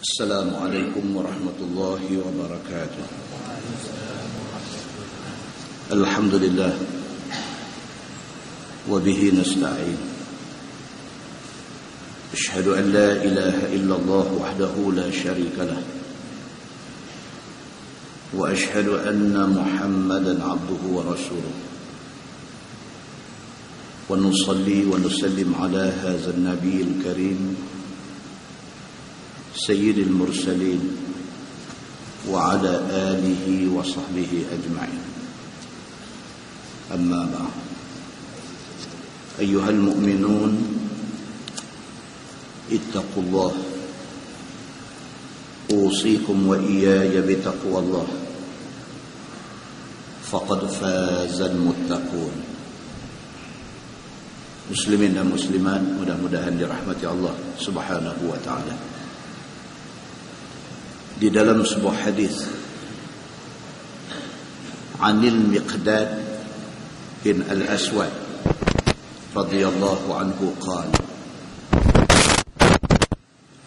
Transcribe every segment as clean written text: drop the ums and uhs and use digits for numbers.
السلام عليكم ورحمة الله وبركاته. الحمد لله وبه نستعين. أشهد أن لا إله إلا الله وحده لا شريك له، وأشهد أن محمدا عبده ورسوله، ونصلي ونسلم على هذا النبي الكريم سيد المرسلين وعلى آله وصحبه أجمعين. أما بعد، أيها المؤمنون اتقوا الله، أوصيكم وإياي بتقوى الله، فقد فاز المتقون. Muslimin dan muslimat, mudah-mudahan dirahmati Allah Subhanahu wa taala. Di dalam sebuah hadis, Anil Miqdad bin Al-Aswad radhiyallahu anhu qala,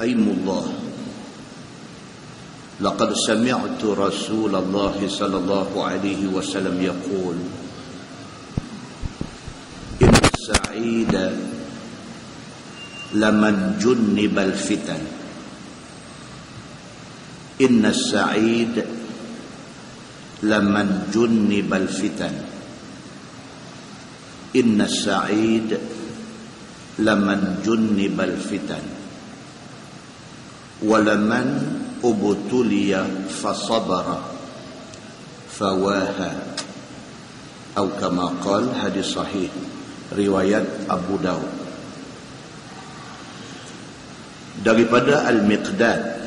Aymullah, laqad sami'tu Rasulullah sallallahu alaihi wasallam yaqul, inna as-sa'ida laman junnibal fitan. Inna as-sa'id laman junnibal fitan. Inna as-sa'id laman junnibal fitan. Walaman ubtuliya fasabara fawaha. Atau kama qala, hadis sahih riwayat Abu Daud. Daripada Al-Miqdad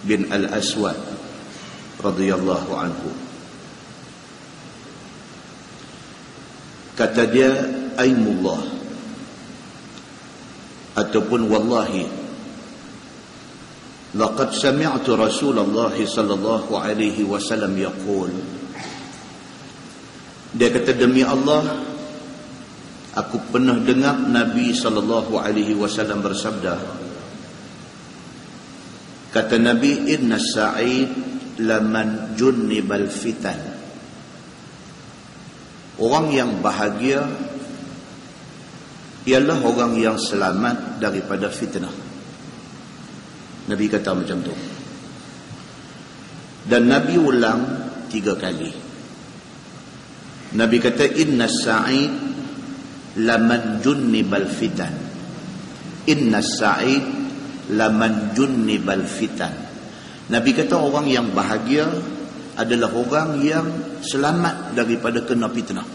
bin Al-Aswad radhiyallahu anhu, kata dia, Aymullah, ataupun wallahi, laqad sami'tu Rasulullah sallallahu alaihi wasallam yaqul. Dia kata, demi Allah, aku pernah dengar Nabi sallallahu alaihi wasallam bersabda. Kata Nabi, inna as-sa'id laman junnibal fitan. Orang yang bahagia ialah orang yang selamat daripada fitnah. Nabi kata macam tu. Dan Nabi ulang 3 kali. Nabi kata, inna as-sa'id laman junnibal fitan. Inna as-sa'id laman junnibal fitan. Nabi kata orang yang bahagia adalah orang yang selamat daripada kena fitnah.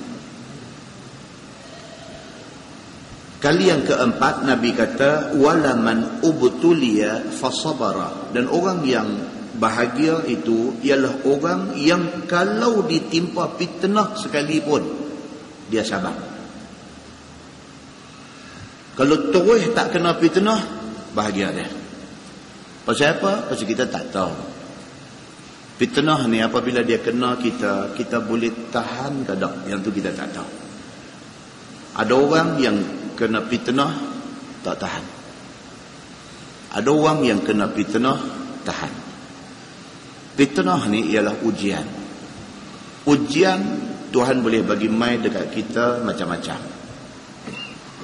Kali yang keempat, Nabi kata, walaman ubtuliya fasabara. Dan orang yang bahagia itu ialah orang yang kalau ditimpa fitnah sekalipun, dia sabar. Kalau terus tak kena fitnah, bahagia dia. Pasal apa? Pasal kita tak tahu. Fitnah ni apabila dia kena kita boleh tahan ke tak? Yang tu kita tak tahu. Ada orang yang kena fitnah tak tahan. Ada orang yang kena fitnah tahan. Fitnah ni ialah ujian. Ujian Tuhan boleh bagi mai dekat kita macam-macam.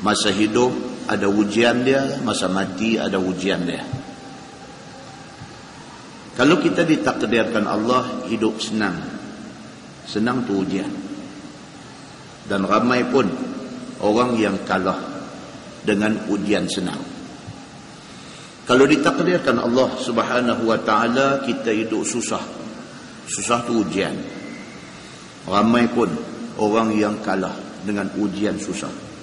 Masa hidup ada ujian dia, masa mati ada ujian dia. Kalau kita ditakdirkan Allah hidup senang, senang tu ujian. Dan ramai pun orang yang kalah dengan ujian senang. Kalau ditakdirkan Allah Subhanahu wa taala kita hidup susah, susah tu ujian. Ramai pun orang yang kalah dengan ujian susah.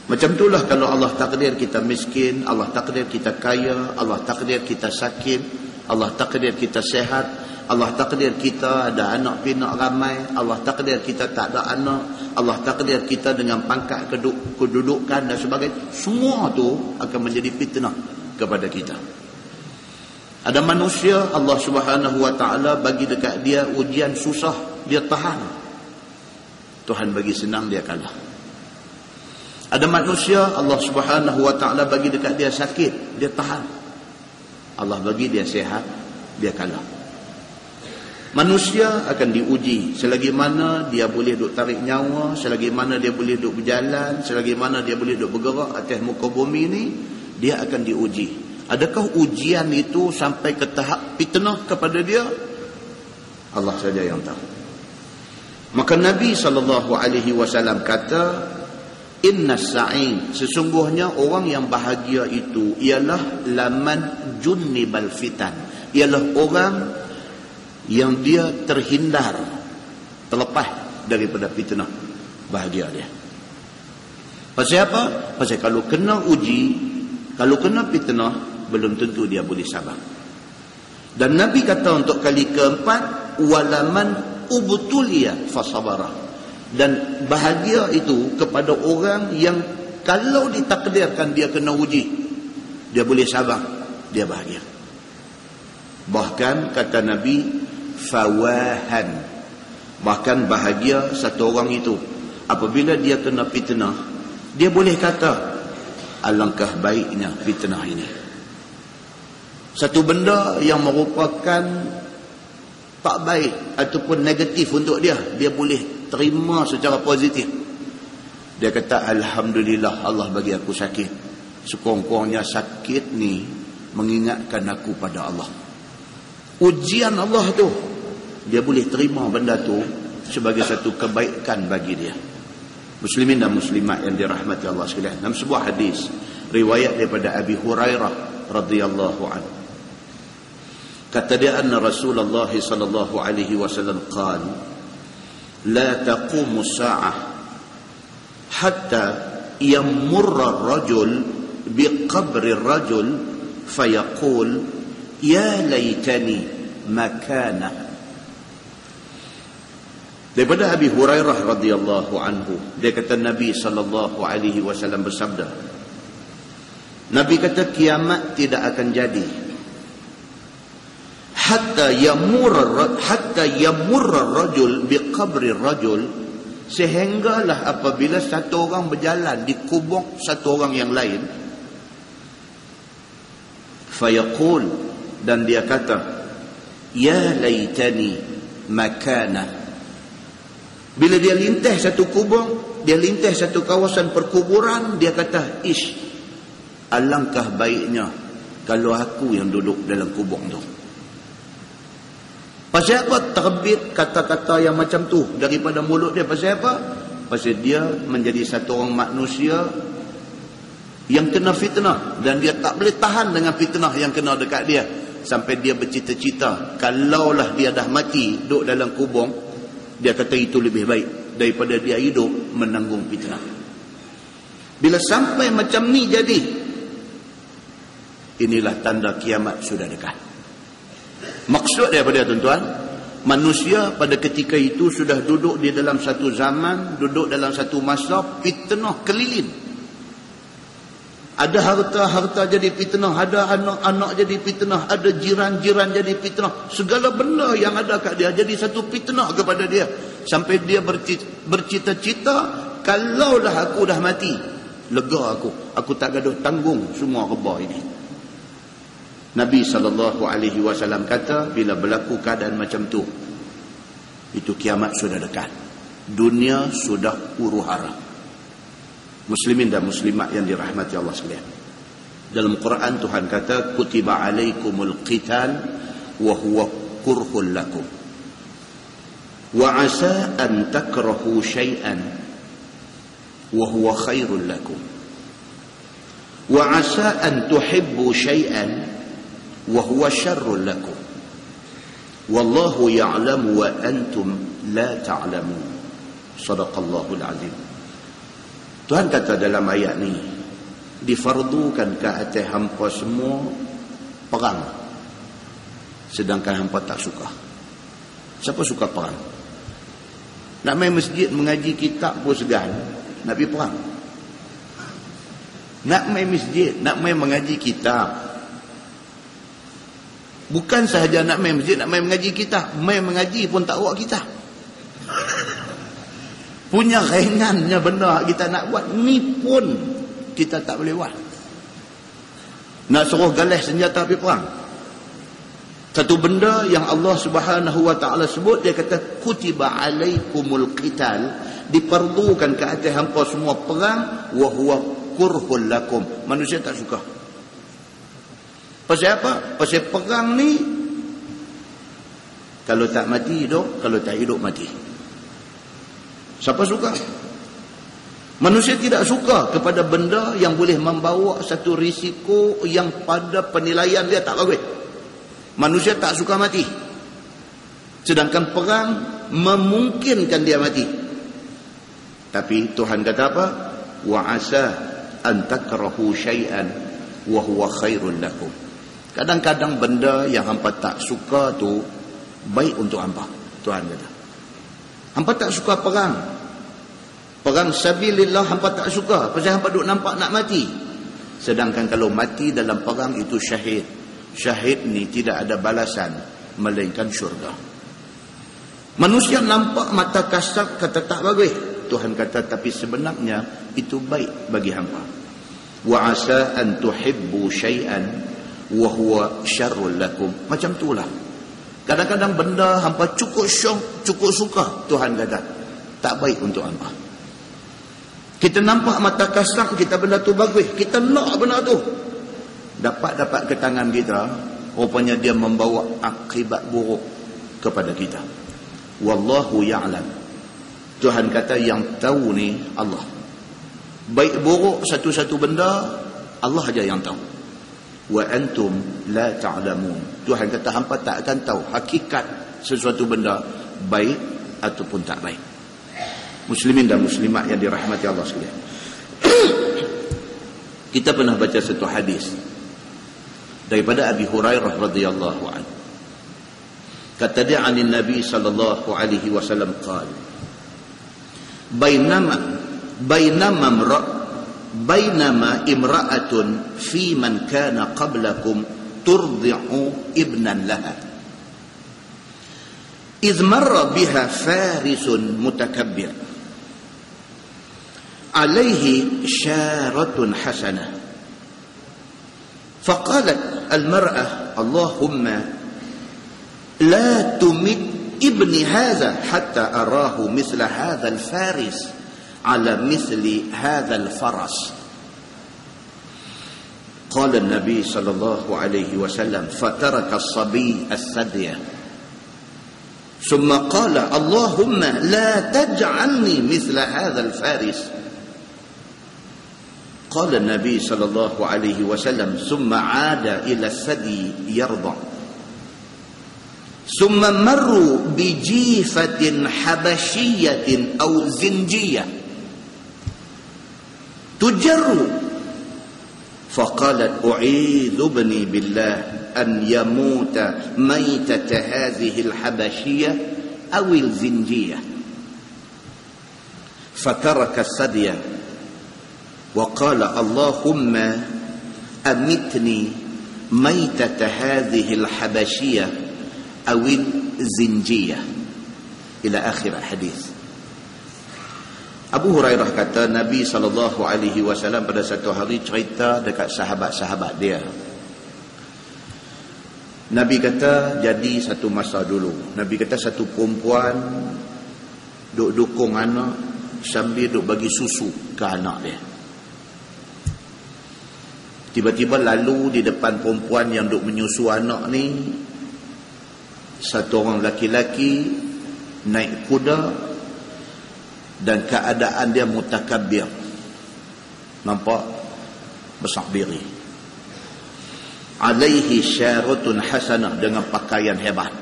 Macam itulah kalau Allah takdir kita miskin, Allah takdir kita kaya, Allah takdir kita sakit, Allah takdir kita sehat, Allah takdir kita ada anak pinak ramai, Allah takdir kita tak ada anak, Allah takdir kita dengan pangkat kedudukan dan sebagainya. Semua tu akan menjadi fitnah kepada kita. Ada manusia Allah Subhanahu wa taala bagi dekat dia ujian susah, dia tahan. Tuhan bagi senang, dia kalah. Ada manusia Allah Subhanahu wa taala bagi dekat dia sakit, dia tahan. Allah bagi dia sihat, dia kalah. Manusia akan diuji selagi mana dia boleh duk tarik nyawa, selagi mana dia boleh duk berjalan, selagi mana dia boleh duk bergerak atas muka bumi ni, dia akan diuji. Adakah ujian itu sampai ke tahap fitnah kepada dia? Allah saja yang tahu. Maka Nabi SAW kata, inna sa'in, sesungguhnya orang yang bahagia itu ialah laman junnibal fitan, ialah orang yang dia terhindar, terlepas daripada fitnah. Bahagia dia. Pasal apa? Pasal kalau kena uji, kalau kena fitnah, belum tentu dia boleh sabar. Dan Nabi kata untuk kali keempat, walaman ubtuliya fasabara. Dan bahagia itu kepada orang yang kalau ditakdirkan dia kena uji, dia boleh sabar, dia bahagia. Bahkan kata Nabi, fawahan, bahkan bahagia satu orang itu apabila dia kena fitnah, dia boleh kata, alangkah baiknya fitnah ini. Satu benda yang merupakan tak baik ataupun negatif untuk dia, dia boleh terima secara positif. Dia kata, alhamdulillah Allah bagi aku sakit. Sekurang-kurangnya sakit ni mengingatkan aku pada Allah. Ujian Allah tu, dia boleh terima benda tu sebagai satu kebaikan bagi dia. Muslimin dan muslimat yang dirahmati Allah sekalian, dalam sebuah hadis riwayat daripada Abi Hurairah radhiyallahu anhu, kata dia, anna Rasulullah sallallahu alaihi wasallam qala, la taqumu as-sa'ah hatta yamurra ar-rajul biqabri ar-rajul fayaqul ya laitani makana. Daripada Abi Hurairah radhiyallahu anhu, dia kata Nabi sallallahu alaihi wasallam bersabda, Nabi kata kiamat tidak akan jadi hatta yamurra rajul biqabri rajul, sehinggalah apabila satu orang berjalan di kubur satu orang yang lain, fayaqul, dan dia kata, ya laitani makana. Bila dia lintas satu kubur, dia lintas satu kawasan perkuburan, dia kata, ish, alangkah baiknya kalau aku yang duduk dalam kubur tu. Pasal apa terbit kata-kata yang macam tu daripada mulut dia? Pasal apa? Pasal dia menjadi satu orang manusia yang kena fitnah, dan dia tak boleh tahan dengan fitnah yang kena dekat dia, sampai dia bercita-cita kalaulah dia dah mati duduk dalam kubur, dia kata itu lebih baik daripada dia hidup menanggung fitnah. Bila sampai macam ni jadi, inilah tanda kiamat sudah dekat. Maksud daripada tuan-tuan, manusia pada ketika itu sudah duduk di dalam satu zaman, duduk dalam satu masa fitnah keliling. Ada harta jadi fitnah, ada anak-anak jadi fitnah, ada jiran-jiran jadi fitnah. Segala benda yang ada kat dia jadi satu fitnah kepada dia. Sampai dia bercita-cita, kalaulah aku dah mati, lega aku tak gaduh tanggung semua reba ini. Nabi SAW kata, bila berlaku keadaan macam tu, itu kiamat sudah dekat, dunia sudah huru-hara. Muslimin dan muslimat yang dirahmati Allah sekalian, dalam Quran Tuhan kata, kutiba alaikumul qital wa huwa kurhul lakum wa asa an takrahu syai'an wa huwa khairul lakum wa asa an tuhibbu syai'an wa huwa syarrul lakum wallahu ya'lamu wa antum la ta'lamun. Sadaqallahul azim. Tuhan kata dalam ayat ni, difardukan ke atas hampa semua perang, sedangkan hampa tak suka. Siapa suka perang? Nak main masjid mengaji kitab pun segan, nak pergi perang. Nak main masjid, nak main mengaji kitab, bukan sahaja nak main masjid, nak main mengaji kitab, main mengaji pun tak awak kitab. Punya ringannya benda kita nak buat ni pun kita tak boleh buat. Nak suruh galas senjata pergi perang, Satu benda yang Allah Subhanahu wa taala sebut, dia kata kutiba alaikumul qital, diperlukan ke atas hampa semua perang, wa huwa kurhul lakum, manusia tak suka. Pasal apa? Pasal perang ni kalau tak mati hidup, kalau tak hidup mati. Siapa suka? Manusia tidak suka kepada benda yang boleh membawa satu risiko yang pada penilaian dia tak bagus. Manusia tak suka mati. Sedangkan perang memungkinkan dia mati. Tapi Tuhan kata apa? Wa asa an takrahu syai'an wa huwa khairul lakum. Kadang-kadang benda yang hampa tak suka tu baik untuk hampa. Tuhan kata. Hampa tak suka perang. Perang sabilillah hampa tak suka. Pasal hampa duk nampak nak mati. Sedangkan kalau mati dalam perang itu syahid. Syahid ni tidak ada balasan melainkan syurga. Manusia nampak mata kasar kata tak bagus. Tuhan kata tapi sebenarnya itu baik bagi hampa. Wa asa an tuhibbu syai'an wa huwa syarrul lakum. Macam itulah. Kadang-kadang benda hampa cukup syok, cukup suka, Tuhan kata tak baik untuk hampa. Kita nampak mata kasar kita benda tu bagus, kita nak benda tu. Dapat ke tangan kita, rupanya dia membawa akibat buruk kepada kita. Wallahu ya'lam. Tuhan kata yang tahu ni Allah. Baik buruk satu-satu benda Allah aja yang tahu. Wa antum la ta'lamun. Tuhan kata hampa tak akan tahu hakikat sesuatu benda baik ataupun tak baik. Muslimin dan muslimat yang dirahmati Allah sekalian. Kita pernah baca satu hadis daripada Abi Hurairah radhiyallahu anhu. Kata dia anin Nabi sallallahu alaihi wasallam qala bainama imra'atun fi man kana qablakum turdi'u ibnan laha idh marra biha farisun mutakabbir alaihi syaratun hasanah فقالت المرأة اللهم لا تمت ابني هذا حتى أراه مثل هذا الفارس على مثل هذا الفرس. قال النبي صلى الله عليه وسلم فترك الصبي الثدي ثم قال اللهم لا تجعلني مثل هذا الفارس. قال النبي صلى الله عليه وسلم ثم عاد إلى الثدي يرضع ثم مروا بجيفة حبشية أو زنجية تجر فقالت أعيذ بني بالله أن يموت ميتة هذه الحبشية أو الزنجية فترك الثدي وقال اللهم أمتني ميتة هذه الحبشية أو الزنجية إلى آخر الحديث. Abu Hurairah kata Nabi SAW pada satu hari cerita dekat sahabat-sahabat dia. Nabi kata jadi satu masa dulu, Nabi kata satu perempuan duk dukung anak sambil duk bagi susu ke anak dia. Tiba-tiba lalu di depan perempuan yang duk menyusu anak ni satu orang laki-laki naik kuda dan keadaan dia mutakabbir, nampak besar diri, alaihi syaratun hasanah, dengan pakaian hebat.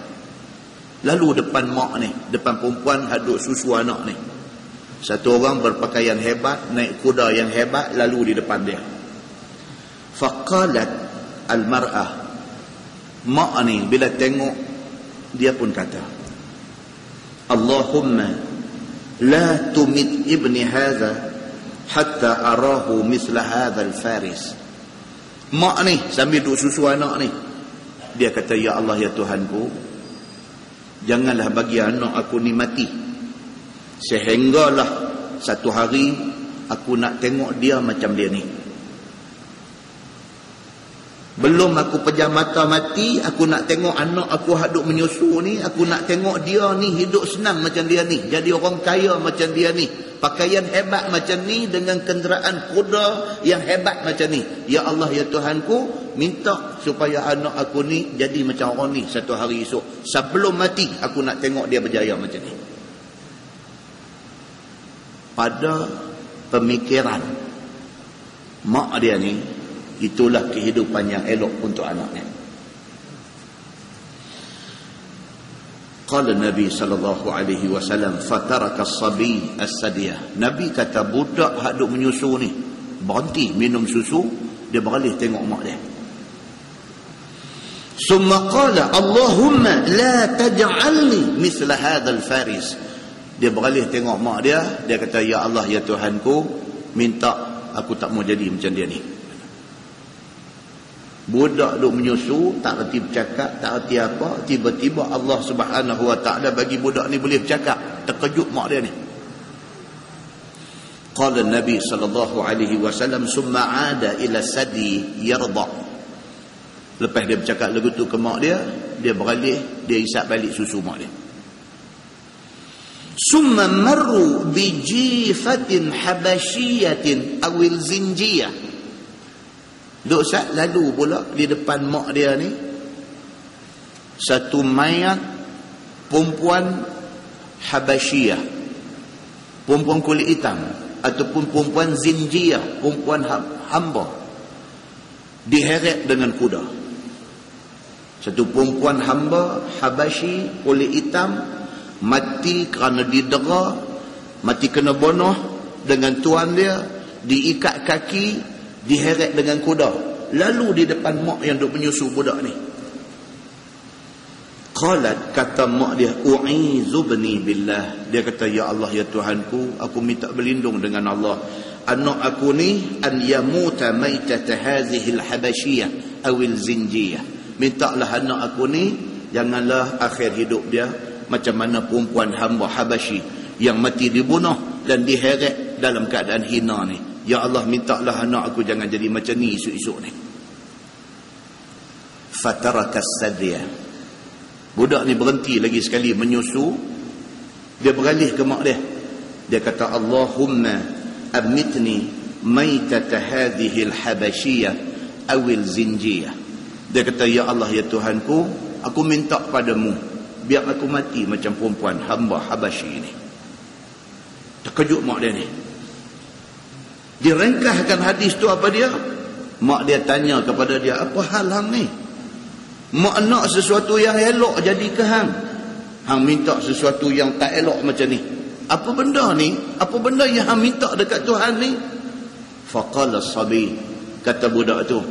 Lalu depan mak ni, depan perempuan haduk susu anak ni, satu orang berpakaian hebat, naik kuda yang hebat, lalu di depan dia. Faqalat al-mar'ah, mak ni bila tengok dia pun kata Allahumma la tumit ibni hadha hatta arahu misla hadha al-faris. Mak ni sambil duk susu anak ni, dia kata ya Allah ya Tuhanku, janganlah bagi anak aku ni mati sehinggalah satu hari aku nak tengok dia macam dia ni. Belum aku pejam mata mati, aku nak tengok anak aku haduk menyusu ni, aku nak tengok dia ni hidup senang macam dia ni, jadi orang kaya macam dia ni, pakaian hebat macam ni, dengan kenderaan kuda yang hebat macam ni. Ya Allah, ya Tuhanku, minta supaya anak aku ni jadi macam orang ni satu hari esok. Sebelum mati aku nak tengok dia berjaya macam ni. Pada pemikiran mak dia ni, itulah kehidupan yang elok untuk anaknya. Qala Nabi sallallahu alaihi wasallam fataraka as-sabi as-sadiyah. Nabi kata budak hak duk menyusu ni berhenti minum susu, dia beralih tengok mak dia. Summa qala Allahumma la taj'alni misla hadzal faris. Dia beralih tengok mak dia, dia kata ya Allah, ya Tuhanku, minta aku tak mau jadi macam dia ni. Budak duk menyusu, tak reti bercakap, tak reti apa, tiba-tiba Allah Subhanahu wa ta'ala bagi budak ni boleh bercakap. Terkejut mak dia ni. Qala Nabi sallallahu alaihi wasallam summa 'ada ila sadi yarda. Lepas dia bercakap lagu tu ke mak dia, dia beralih, dia isap balik susu mak dia. Summa marru bi jifatin habasyiyatin awil zinjiyah. Duk sat lalu pula di depan mak dia ni satu mayat perempuan Habasyiyah, perempuan kulit hitam, ataupun perempuan zinjiyah, perempuan hamba, diheret dengan kuda. Satu perempuan hamba Habasyi kulit hitam mati kerana didera, mati kena bunuh dengan tuan dia, diikat kaki, diheret dengan kuda, lalu di depan mak yang duk menyusu budak ni. Qalat, kata mak dia, u'izubni billah. Dia kata, ya Allah, ya Tuhanku, aku minta berlindung dengan Allah, anak aku ni an yamuta maitata hadhihi al-habasyiyah awil zinjiyah. Mintalah anak aku ni janganlah akhir hidup dia macam mana perempuan hamba Habasyi yang mati dibunuh dan diheret dalam keadaan hina ni. Ya Allah, mintalah anak aku jangan jadi macam ni esok-esok ni. Fatarakas sadiyah. Budak ni berhenti lagi sekali menyusu. Dia beralih ke mak dia. Dia kata, Allahumma amitni maitata hadhihi al-habasyiyah awil zinjiyah. Dia kata, ya Allah, ya Tuhanku, aku minta padamu, biar aku mati macam perempuan hamba Habasyi ni. Terkejut mak dia ni. Direngkahkan hadis tu apa dia? Mak dia tanya kepada dia, apa hal hang ni? Mak nak sesuatu yang elok jadi ke hang? Hang minta sesuatu yang tak elok macam ni. Apa benda ni? Apa benda yang hang minta dekat Tuhan ni? Faqala sabi, kata budak tu,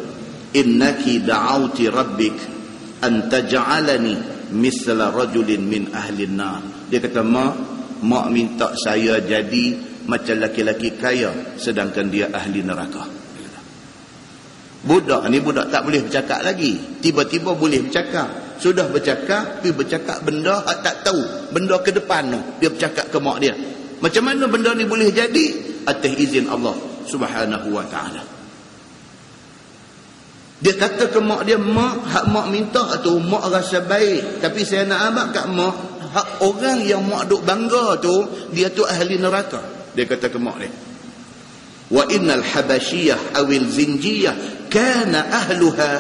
innaki da'auti rabbik an taj'alani misla rajulin min ahli an-nar. Dia kata, mak minta saya jadi macam laki-laki kaya sedangkan dia ahli neraka. Budak ni budak tak boleh bercakap lagi, tiba-tiba boleh bercakap. Sudah bercakap, tapi bercakap benda tak tahu, benda ke depan tu dia bercakap ke mak dia. Macam mana benda ni boleh jadi? Atas izin Allah Subhanahu wa ta'ala. Dia kata ke mak dia, mak, hak mak minta tu mak rasa baik, tapi saya nak abang kat mak, hak orang yang mak duk bangga tu, dia tu ahli neraka. Dia kata ke mak dia, wa innal habasyiyah awil zinjiyah kana ahluha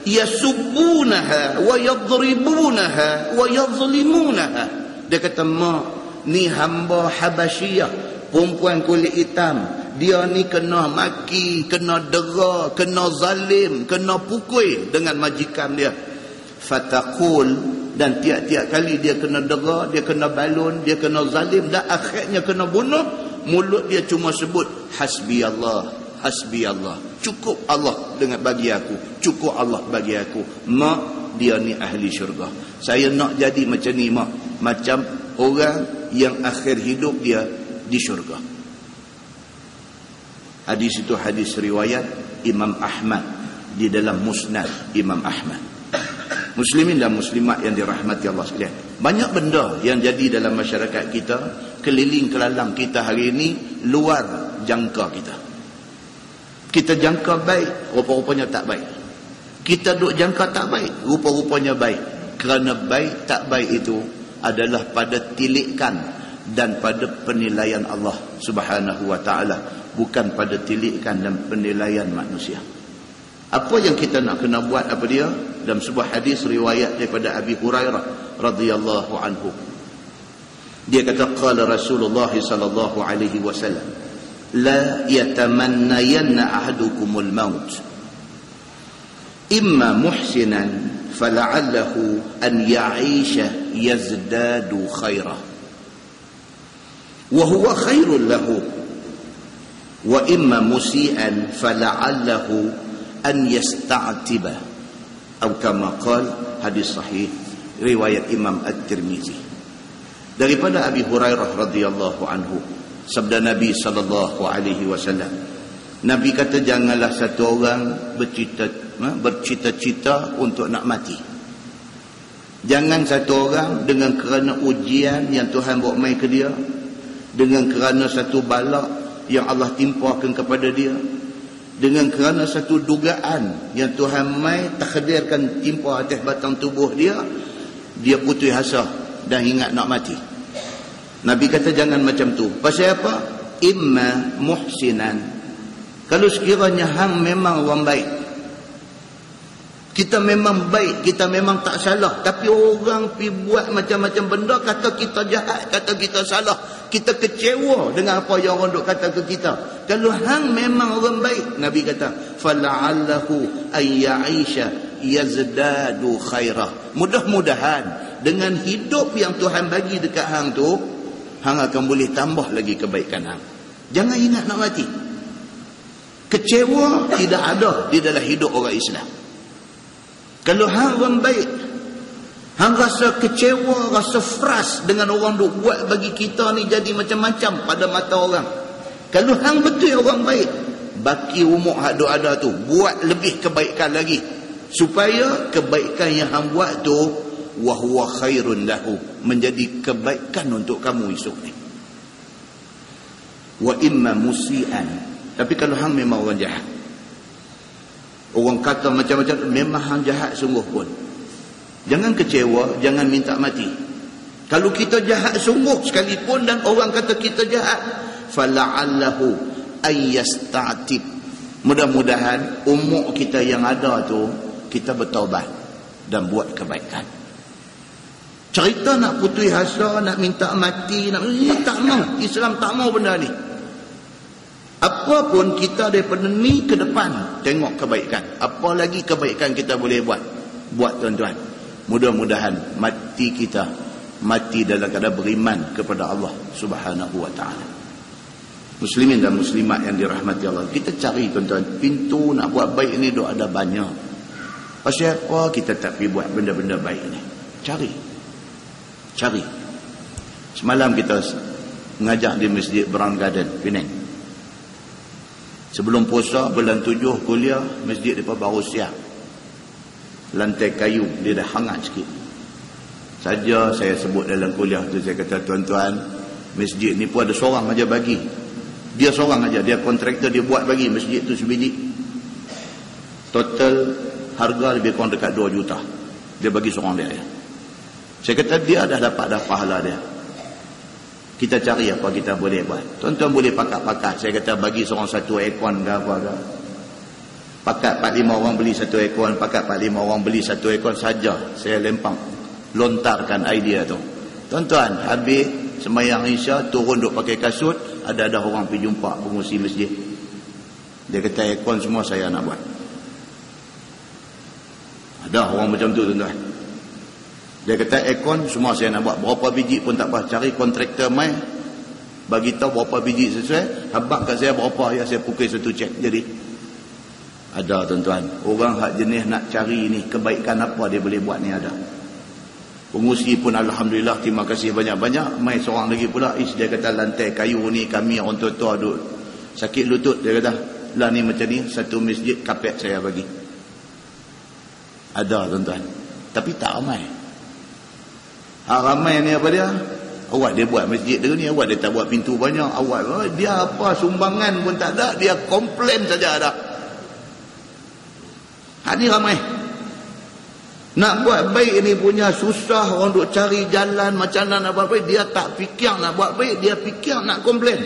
yasubbunaha wa yadribunaha wa yadhlimunaha. Dia kata, mak, ni hamba Habasyiyah, perempuan kulit hitam, dia ni kena maki, kena dera, kena zalim, kena pukul dengan majikan dia. Fataqul, dan tiap-tiap kali dia kena dera, dia kena balun, dia kena zalim, dan akhirnya kena bunuh. Mulut dia cuma sebut hasbi Allah, hasbi Allah, cukup Allah dengan bagi aku, cukup Allah bagi aku. Mak, dia ni ahli syurga. Saya nak jadi macam ni, mak, macam orang yang akhir hidup dia di syurga. Hadis itu hadis riwayat Imam Ahmad di dalam Musnad Imam Ahmad. Muslimin dan muslimat yang dirahmati Allah sekalian, banyak benda yang jadi dalam masyarakat kita, keliling kelalang kita hari ini, luar jangka kita. Kita jangka baik, rupa-rupanya tak baik. Kita duk jangka tak baik, rupa-rupanya baik. Kerana baik tak baik itu adalah pada tilikan dan pada penilaian Allah Subhanahu wa ta'ala, bukan pada tilikan dan penilaian manusia. Apa yang kita nak kena buat apa dia? Dalam sebuah hadis riwayat daripada Abi Hurairah radhiyallahu anhu, dia kata qala Rasulullah sallallahu alaihi wasallam, la yatamannayanna ahadukumul maut imma muhsinan fala'allahu an ya'isha yazdadu khairah wa huwa khairul lahu wa imma musian fala'allahu an yasta'tiba, atau kama qala, hadis sahih riwayat Imam At-Tirmizi. Daripada Abi Hurairah radhiyallahu anhu, sabda Nabi sallallahu alaihi wasallam, Nabi kata janganlah satu orang bercita-cita untuk nak mati. Jangan satu orang dengan kerana ujian yang Tuhan bawa mai ke dia, dengan kerana satu balak yang Allah timpakan kepada dia, dengan kerana satu dugaan yang Tuhan mai takdirkan timpa atas batang tubuh dia, dia putus asa dan ingat nak mati. Nabi kata jangan macam tu. Pasal apa? Imma muhsinan, kalau sekiranya hang memang orang baik, kita memang baik, kita memang tak salah, tapi orang pi buat macam-macam benda, kata kita jahat, kata kita salah, kita kecewa dengan apa yang orang duk kata ke kita. Kalau hang memang orang baik, Nabi kata fala'allahu ayya'isha yazdadu khairah, mudah-mudahan dengan hidup yang Tuhan bagi dekat hang tu, hang akan boleh tambah lagi kebaikan hang. Jangan ingat nak mati. Kecewa tidak ada di dalam hidup orang Islam. Kalau hang orang baik, hang rasa kecewa, rasa frust dengan orang duk buat bagi kita ni jadi macam-macam pada mata orang. Kalau hang betul orang baik, baki umur hak duk ada tu, buat lebih kebaikan lagi, supaya kebaikan yang hang buat tu wa huwa khairun lahu, menjadi kebaikan untuk kamu esok ni. Wa imma musian, tapi kalau hang memang orang jahat, orang kata macam-macam, memang hang jahat sungguh pun, jangan kecewa, jangan minta mati. Kalau kita jahat sungguh sekalipun dan orang kata kita jahat, fala'allahu ayyasta'tib, mudah-mudahan umur kita yang ada tu kita bertaubat dan buat kebaikan. Cerita nak putus asa, nak minta mati, tak mau. Islam tak mau benda ni. Apa pun kita daripada ni ke depan tengok kebaikan. Apa lagi kebaikan kita boleh buat? Buat tuan-tuan. Mudah-mudahan mati kita mati dalam keadaan beriman kepada Allah Subhanahu wa ta'ala. Muslimin dan muslimat yang dirahmati Allah, kita cari tuan-tuan, pintu nak buat baik ni duk ada banyak. Pasal apa kita tak pergi buat benda-benda baik ni? Cari. Semalam kita mengajar di Masjid Brown Garden, Penang. Sebelum puasa bulan 7 kuliah, masjid depa baru siap. Lantai kayu dia dah hangat sikit. Saja saya sebut dalam kuliah tu, saya kata tuan-tuan, masjid ni pun ada seorang aja bagi. Dia seorang aja, dia kontraktor, dia buat bagi masjid tu sebiji. Total harga lebih kurang dekat 2 juta. Dia bagi seorang dia. Saya kata dia dah dapat pahala dia. Kita cari apa kita boleh buat. Tuan-tuan boleh pakat-pakat. Saya kata bagi seorang 1 ekon ke apa ke. Pakat 4-5 orang beli 1 ekon, pakat 4-5 orang beli 1 ekon saja. Saya lempang, lontarkan idea tu. Tuan-tuan, habis sembahyang Isya, turun duk pakai kasut, ada orang pergi jumpa pengurusi masjid. Dia kata ekon semua saya nak buat. Ada orang macam tu tuan-tuan. Dia kata ekon semua saya nak buat, berapa biji pun tak apa, cari kontraktor mai, bagi tahu berapa biji sesuai, habaq kat saya berapa, ya saya pukul 1 cek. Jadi ada tuan-tuan, orang hak jenis nak cari ni kebaikan apa dia boleh buat ni ada. Pengurusi pun alhamdulillah, terima kasih banyak-banyak. Mai seorang lagi pula, dia kata lantai kayu ni kami orang tua-tua duk sakit lutut, dia kata lah ni macam ni, 1 masjid kapet saya bagi. Ada tuan-tuan, tapi tak ramai. Ramai ni apa dia? Awak dia buat masjid dia ni, awak dia tak buat pintu banyak, awak dia apa sumbangan pun tak ada, dia komplain saja ada. Ni ramai. Nak buat baik ni punya susah, orang duk cari jalan macam mana nak buat baik. Dia tak fikir nak buat baik, dia fikir nak komplain.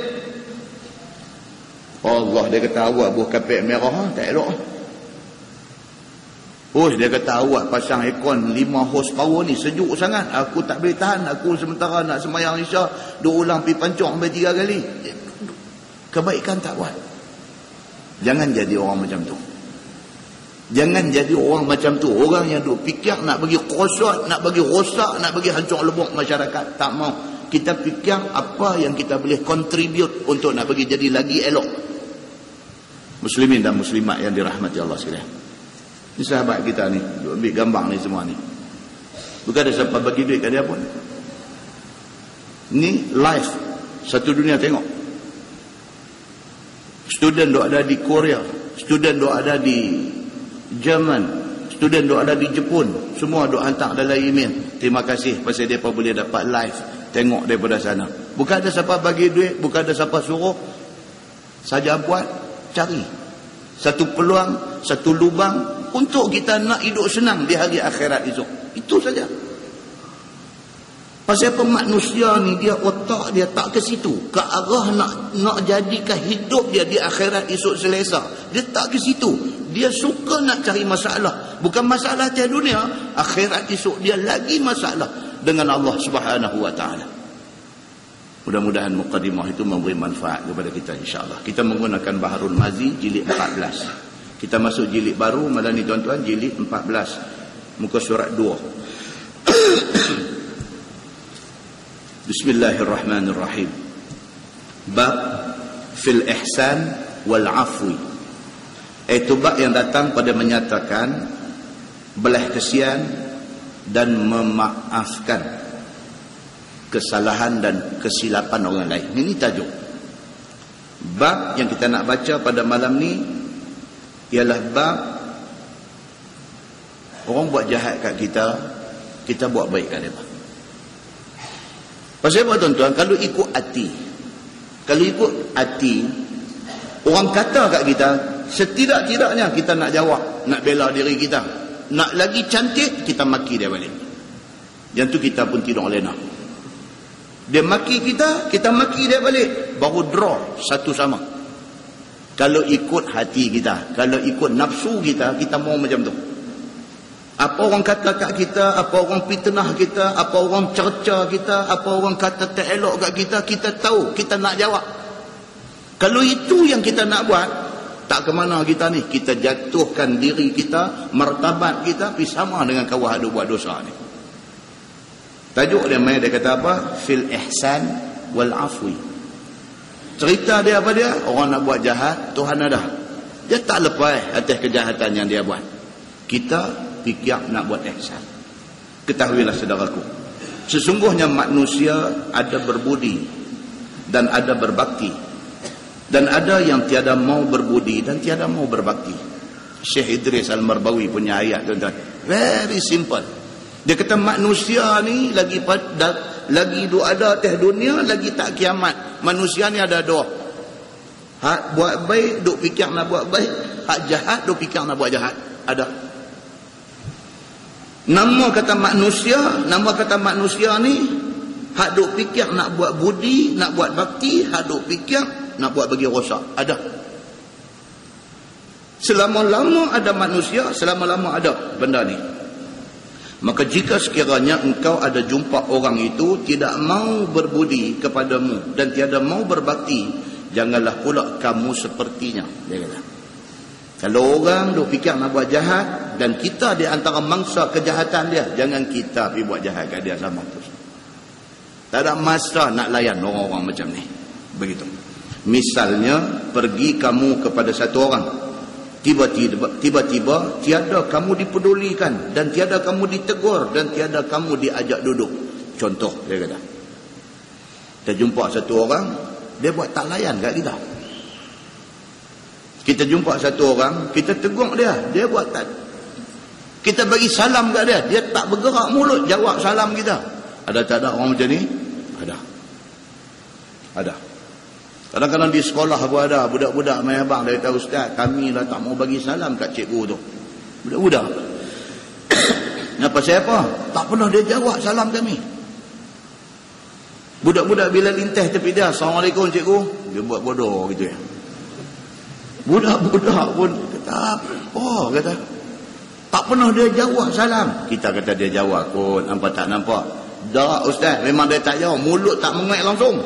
Allah, dia kata awak buah kapek merah, tak elok. Dia kata awak pasang aircon 5 horsepower ni sejuk sangat, aku tak boleh tahan. Aku sementara nak sembahyang Isya, duk ulang pi pancung sampai 3 kali. Kebaikan tak buat. Jangan jadi orang macam tu. Jangan jadi orang macam tu. Orang yang duk fikir nak bagi kosot, nak bagi rosak, nak bagi hancur lebok masyarakat. Tak mau. Kita fikir apa yang kita boleh contribute untuk nak bagi jadi lagi elok. Muslimin dan muslimat yang dirahmati Allah sekalian. Ini sahabat kita ni, duk ambil gambar ni semua ni. Bukan ada siapa bagi duit kat dia pun. Ni live. Satu dunia tengok. Student duk ada di Korea. Student duk ada di Jerman, student duk ada di Jepun, semua duk hantar dalam email. Terima kasih pasal mereka boleh dapat live tengok daripada sana. Bukan ada siapa bagi duit, bukan ada siapa suruh. Saja buat, cari satu peluang, satu lubang untuk kita nak hidup senang di hari akhirat esok. Itu saja. Pasal apa manusia ni, dia otak dia tak ke situ, ke arah nak jadikan hidup dia di akhirat esok selesa. Dia tak ke situ. Dia suka nak cari masalah. Bukan masalah di dunia, akhirat esok dia lagi masalah dengan Allah Subhanahu wa taala. Mudah-mudahan mukadimah itu memberi manfaat kepada kita insya-Allah. Kita menggunakan Baharul Mazi jilid 14. Kita masuk jilid baru malam ni tuan-tuan, jilid 14. Muka surat 2. Bismillahirrahmanirrahim. Bab fil ihsan wal afwi. Itu bab yang datang pada menyatakan belas kasihan dan memaafkan kesalahan dan kesilapan orang lain. Ini tajuk. Bab yang kita nak baca pada malam ni ialah bab orang buat jahat kat kita, kita buat baik kat mereka. Pasal apa tuan-tuan? Kalau ikut hati, orang kata kat kita, setidak-tidaknya kita nak jawab, nak bela diri kita. Nak lagi cantik, kita maki dia balik. Yang tu kita pun tidak lena. Dia maki kita, kita maki dia balik. Baru draw satu sama. Kalau ikut hati kita, kalau ikut nafsu kita, kita mau macam tu. Apa orang kata kat kita, apa orang fitnah kita, apa orang cerca kita, apa orang kata tak elok kat kita, kita tahu, kita nak jawab. Kalau itu yang kita nak buat, tak ke mana kita ni, kita jatuhkan diri kita, martabat kita, pergi sama dengan kawan ada buat dosa ni. Tajuk dia main, dia kata apa? Fil ihsan wal afwi. Cerita dia apa dia? Orang nak buat jahat, Tuhan ada. Dia tak lepas atas kejahatan yang dia buat. Kita fikir nak buat ihsan. Ketahuilah saudaraku, sesungguhnya manusia ada berbudi dan ada berbakti, dan ada yang tiada mau berbudi dan tiada mau berbakti. Syekh Idris Al-Marbawi punya ayat tuan-tuan, very simple. Dia kata manusia ni lagi ada atas dunia, lagi tak kiamat. Manusia ni ada dua. Hak buat baik duk fikir nak buat baik, hak jahat duk fikir nak buat jahat. Ada. Nama kata manusia ni hak duk fikir nak buat budi, nak buat bakti, hak duk fikir nak buat bagi rosak. Ada. Selama-lama ada manusia, selama-lama ada benda ni. Maka jika sekiranya engkau ada jumpa orang itu tidak mau berbudi kepadamu dan tiada mau berbakti, janganlah pula kamu sepertinya. Dia kata, kalau orang duk fikir nak buat jahat dan kita di antara mangsa kejahatan dia, jangan kita pergi buat jahat kat dia sama terus. Tak ada masa nak layan orang-orang macam ni. Begitu. Misalnya pergi kamu kepada satu orang, tiba-tiba tiada kamu dipedulikan dan tiada kamu ditegur dan tiada kamu diajak duduk. Contoh dia kata, kita jumpa satu orang, dia buat tak layan kat kita. Kita jumpa satu orang, kita tegur dia, dia buat tak. Kita bagi salam kat dia, dia tak bergerak mulut jawab salam kita. Ada tak ada orang macam ni? Ada. Ada. Kadang-kadang di sekolah pun ada budak-budak main abang, dia kata, ustaz, kami lah tak mau bagi salam kat cikgu tu. Budak-budak. Apa siapa? Tak pernah dia jawab salam kami. Budak-budak bila lintas tepi dia, Assalamualaikum cikgu, dia buat bodoh gitu ya. Budak-budak pun kata apa, kata tak pernah dia jawab salam. Kita kata dia jawab kot, nampak tak nampak? Tak ustaz, memang dia tak jawab, mulut tak menguat langsung.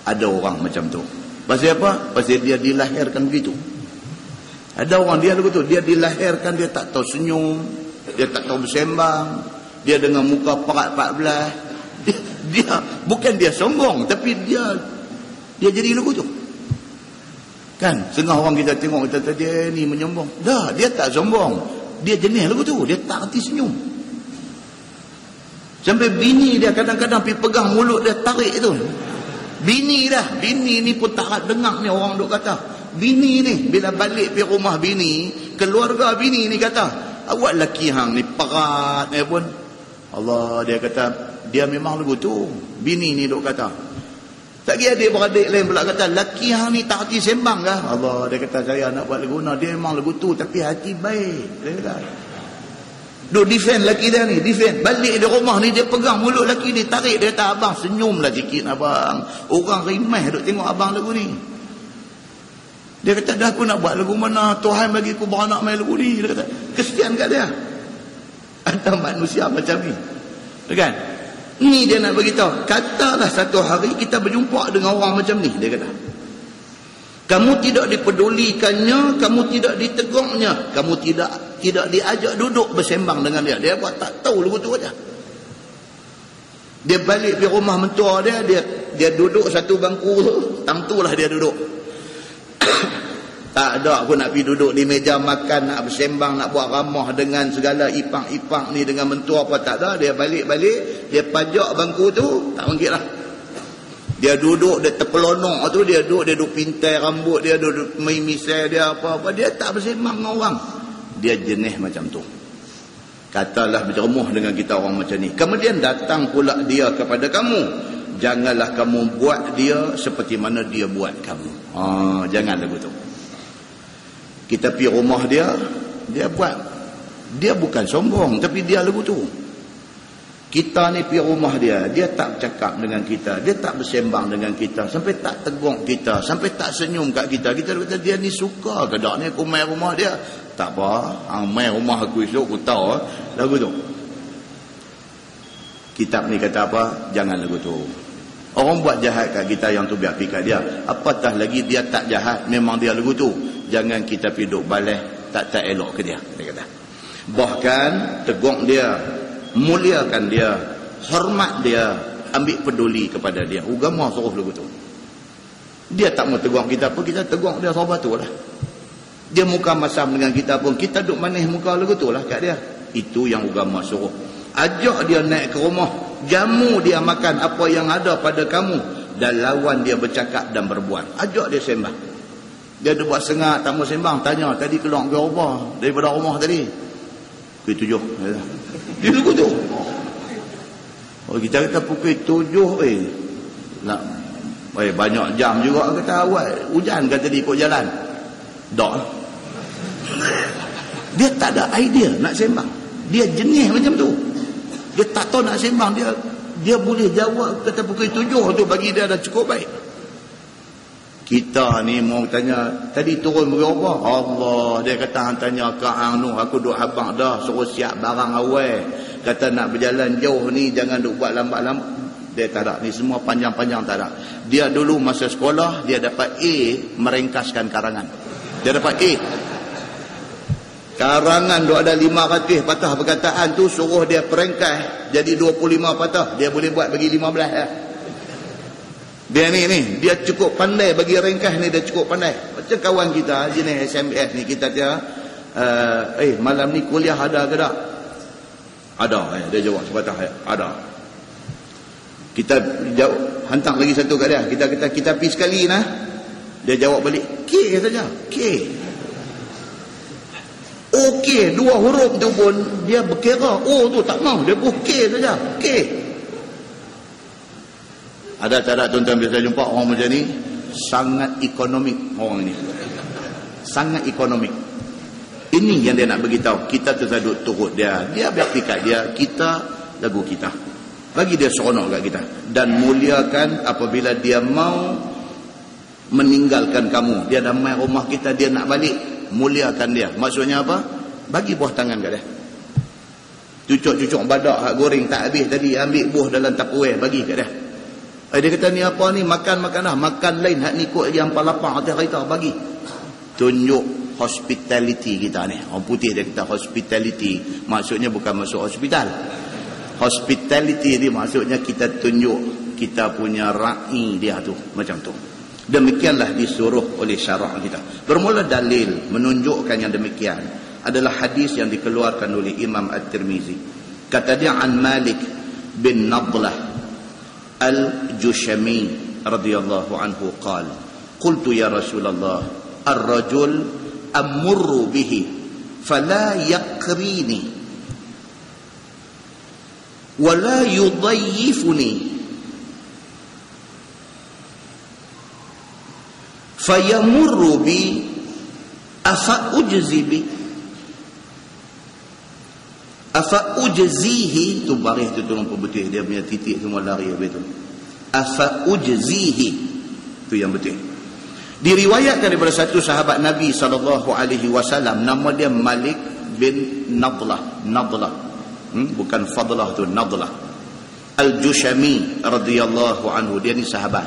Ada orang macam tu. Pasal apa? Pasal dia dilahirkan begitu. Ada orang dia begitu, dia dilahirkan dia tak tahu senyum, dia tak tahu bersembang, dia dengan muka perak 14. Dia bukan dia sombong, tapi dia jadi begitu. Kan, setengah orang kita tengok kita dia ni menyombong. Dah, dia tak sombong. Dia jenis begitu, dia tak reti senyum. Sampai bini dia kadang-kadang pergi pegang mulut dia, tarik tu. Bini ni pun tak dengar ni orang duk kata. Bini ni bila balik pergi rumah bini, keluarga bini ni kata, awak lelaki hang ni perat ni pun. Allah, dia kata dia memang begitu. Bini ni duk kata. Tak kira dia beradik lain pula kata, lelaki hang ni tak hati sembang kah? Allah, dia kata saya nak buat lagu dia memang begitu tapi hati baik. Dia kata duk defend lelaki dia ni, defend. Balik di rumah ni dia pegang mulut lelaki ni, tarik. Dia kata abang senyumlah sikit abang, orang rimeh duk tengok abang lagu ni. Dia kata dah aku nak buat lagu mana, Tuhan bagi aku beranak main lagu ni. Dia kata kesian kat dia. Ada manusia macam ni, kan? Ni dia nak beritahu, katalah satu hari kita berjumpa dengan orang macam ni, dia kata kamu tidak dipedulikannya, kamu tidak ditegurnya, kamu tidak diajak duduk bersembang dengan dia. Dia buat tak tahu lagu tu aja. Dia balik di rumah mentua dia duduk satu bangku tu, tang tu lah dia duduk. Tak ada aku nak pergi duduk di meja makan, nak bersembang, nak buat ramah dengan segala ipang-ipang ni dengan mentua apa, tak ada. Dia balik-balik, dia pajak bangku tu, tak panggil lah. Dia duduk, dia terpelonok tu, dia duduk pintai rambut dia, duduk misai dia apa-apa, dia tak bersembang dengan orang. Dia jenis macam tu. Katalah berjemuh dengan kita orang macam ni. Kemudian datang pula dia kepada kamu, janganlah kamu buat dia seperti mana dia buat kamu. Jangan begitu. Kita pergi rumah dia buat, dia bukan sombong tapi dia lagu tu. Kita ni pergi rumah dia tak bercakap dengan kita, dia tak bersembang dengan kita, sampai tak tegur kita, sampai tak senyum kat kita. Kita kata dia ni suka ke tak ni aku main rumah dia. Tak apa, main rumah aku esok aku tahu lagu tu. Kitab ni kata apa? Jangan lagu tu. Orang buat jahat kat kita yang tu biar pergi kat dia. Apatah lagi dia tak jahat, memang dia lagu tu. Jangan kita pergi duduk balas, tak elok ke dia. Dia kata. Bahkan tegur dia, muliakan dia, hormat dia, ambil peduli kepada dia. Agama suruh lagu tu. Dia tak mau tegur kita pun, kita tegur dia sahabat tu lah. Dia muka masam dengan kita pun, kita duduk manis muka lagu tu lah kat dia. Itu yang agama suruh. Ajak dia naik ke rumah, jamu dia makan apa yang ada pada kamu, dan lawan dia bercakap dan berbuat. Ajak dia sembang. Dia ada buat sengat, tak mau sembang, tanya tadi keluar ke apa daripada rumah tadi. Pukul 7. Dia lagu tu. Kita kata pukul 7 nak banyak jam juga. Kata awak hujan kata tadi ikut jalan. Tak. Dia tak ada idea nak sembang. Dia jenis macam tu. Dia tak tahu nak sembang. Dia boleh jawab kata pukul 7 tu bagi dia dah cukup baik. Kita ni mau tanya tadi turun pergi apa? Allah, dia kata hang tanya ke hang nu, aku duk habaq dah, suruh siap barang awal. Kata nak berjalan jauh ni jangan duk buat lambat-lambat. Dia tak ada, ni semua panjang-panjang tak ada. Dia dulu masa sekolah dia dapat A meringkaskan karangan. Dia dapat A. Karangan duk ada 500 patah perkataan tu, suruh dia peringkas jadi 25 patah, dia boleh buat bagi 15 lah. Dia ni dia cukup pandai bagi ringkas ni, dia cukup pandai. Macam kawan kita jenis SMS ni, kita dia malam ni kuliah ada ke tak? Ada. Dia jawab sepatah ada. Kita jawab, hantar lagi satu kat dia, kita kata kita pergi sekali nah. Dia jawab balik K saja. K. Okey, 2 huruf tu pun dia berkira O tu tak mau, dia pun K saja. K. Ada tak ada tuan-tuan bila jumpa orang macam ni? Sangat ekonomik orang ni. Sangat ekonomik. Ini yang dia nak beritahu. Kita tersadut turut dia. Dia berarti kat dia, kita lagu kita. Bagi dia seronok kat kita. Dan muliakan apabila dia mau meninggalkan kamu. Dia dah main rumah kita, dia nak balik. Muliakan dia. Maksudnya apa? Bagi buah tangan kat dia. Cucuk-cucuk badak hak goreng tak habis tadi, ambil buah dalam tupperware bagi kat dia. Dia kata ni apa ni, makan dah. Makan lain hak ni kot yang lapang atas kereta bagi. Tunjuk hospitality kita ni. Orang putih dia kata hospitality. Maksudnya bukan masuk hospital. Hospitality ni maksudnya kita tunjuk kita punya ra'i dia tu. Macam tu. Demikianlah disuruh oleh syarak kita. Bermula dalil menunjukkan yang demikian adalah hadis yang dikeluarkan oleh Imam At-Tirmizi. Kata dia an Malik bin Nadlah Al-Jushami radhiyallahu anhu qala qultu ya Rasulullah ar-rajul amurru bihi fala yaqrini wala yudayyifuni fayamurru bi afa ujzihi tu baris tu tolong betul dia punya titik semua lari habis tu. Afa ujzihi tu yang betul. Diriwayatkan daripada satu sahabat Nabi SAW, nama dia Malik bin Nadlah. Bukan Fadlah tu, Nadlah Al-Jushami radhiyallahu anhu. Dia ni sahabat.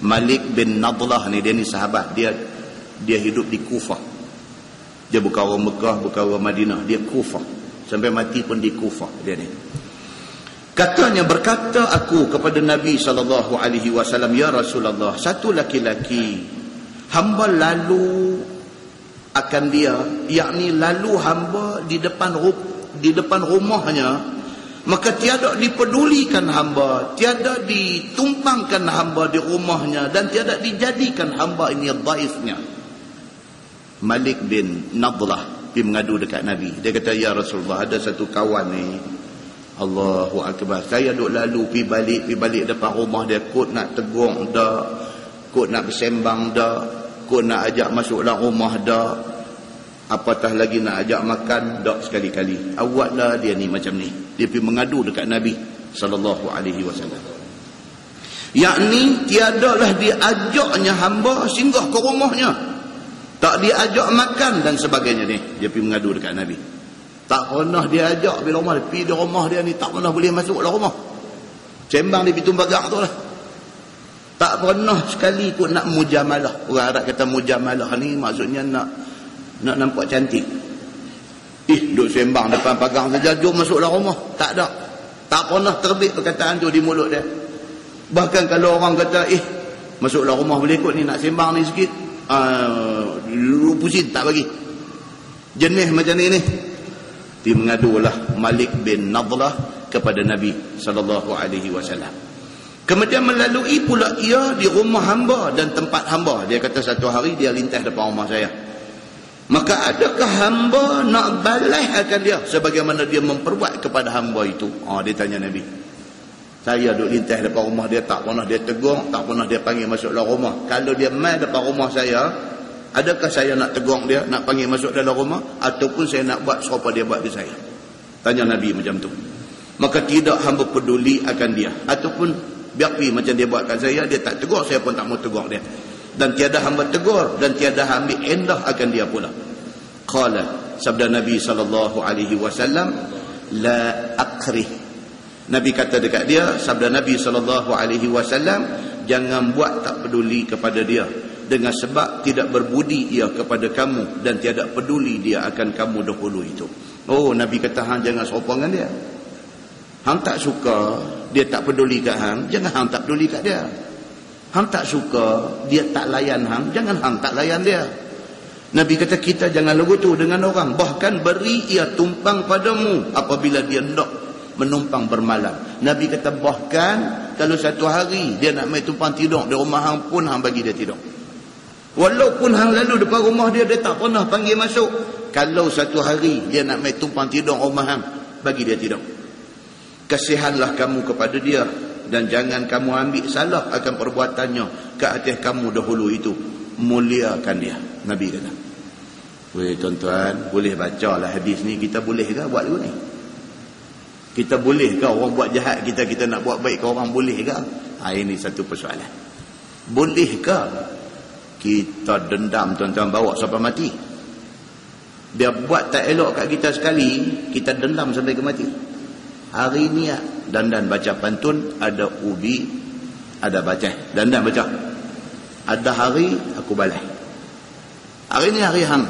Malik bin Nadlah ni, dia ni sahabat. Dia hidup di Kufah. Dia bukan orang Mekah, bukan orang Madinah, dia Kufah. Sampai mati pun di Kufah dia ni. Katanya, berkata aku kepada Nabi SAW, ya Rasulullah, satu laki-laki hamba lalu akan dia, yakni lalu hamba di depan rumahnya, maka tiada dipedulikan hamba, tiada ditumpangkan hamba di rumahnya, dan tiada dijadikan hamba ini dhaifnya. Malik bin Nadlah pergi mengadu dekat Nabi. Dia kata, ya Rasulullah, ada satu kawan ni, Allahu Akbar, saya duk lalu pergi balik depan rumah dia, kot nak tegur dah, kot nak bersembang dah, kot nak ajak masuk dalam rumah dah, apatah lagi nak ajak makan dah sekali-kali. Awaklah dia ni macam ni. Dia pergi mengadu dekat Nabi SAW. Yakni tiadalah diajaknya hamba singgah ke rumahnya, tak diajak makan dan sebagainya ni. Dia pergi mengadu dekat Nabi. Tak pernah diajak bila rumah dia. Pergi di rumah dia ni tak pernah boleh masuk dalam rumah. Sembang di pintu pagar tu lah. Tak pernah sekali kot nak mujamalah. Orang Arab kata mujamalah ni maksudnya nak nampak cantik. Duk sembang depan pagar saja, jom masuk dalam rumah. Tak ada. Tak pernah terbit perkataan tu di mulut dia. Bahkan kalau orang kata masuk dalam rumah boleh kot ni, nak sembang ni sikit, pusing tak bagi. Jenis macam ni. Dia mengadulah Malik bin Nadlah kepada Nabi SAW. Kemudian melalui pula ia di rumah hamba dan tempat hamba. Dia kata satu hari dia lintas depan rumah saya. Maka adakah hamba nak balas akan dia sebagaimana dia memperbuat kepada hamba itu? Dia tanya Nabi. Saya duduk lintas depan rumah dia, tak pernah dia tegur, tak pernah dia panggil masuk dalam rumah. Kalau dia main depan rumah saya, adakah saya nak tegur dia, nak panggil masuk dalam rumah, ataupun saya nak buat serupa dia buat di saya? Tanya Nabi macam tu. Maka tidak hamba peduli akan dia, ataupun biar pergi macam dia buat kat saya, dia tak tegur, saya pun tak mau tegur dia. Dan tiada hamba tegur, dan tiada ambil endah akan dia pula. Qala, sabda Nabi SAW, la akrih. Nabi kata dekat dia, sabda Nabi SAW, jangan buat tak peduli kepada dia, dengan sebab tidak berbudi ia kepada kamu, dan tiada peduli dia akan kamu dahulu itu. Nabi kata, hang jangan serupa dengan dia. Hang tak suka dia tak peduli kat hang, jangan hang tak peduli kat dia. Hang tak suka dia tak layan hang, jangan hang tak layan dia. Nabi kata, kita jangan lagu tu dengan orang, bahkan beri ia tumpang padamu apabila dia hendak menumpang bermalam. Nabi kata, bahkan kalau satu hari dia nak main tumpang tidur di rumah hang pun, hang bagi dia tidur. Walaupun hang lalu depan rumah dia, dia tak pernah panggil masuk. Kalau satu hari dia nak main tumpang tidur rumah hang, bagi dia tidur. Kasihanlah kamu kepada dia, dan jangan kamu ambil salah akan perbuatannya ke atas kamu dahulu itu. Muliakan dia, Nabi kata. Weh tuan-tuan, boleh baca lah hadis ni. Kita boleh ke buat dulu ni? Kita boleh ke orang buat jahat kita nak buat baik ke orang, boleh ke? Ini satu persoalan. Boleh ke kita dendam tuan-tuan bawa sampai mati? Dia buat tak elok kat kita sekali, kita dendam sampai ke mati. Hari ni dandan baca pantun, ada ubi, ada baca. Dandan baca. Ada hari aku balas. Hari ni hari hang.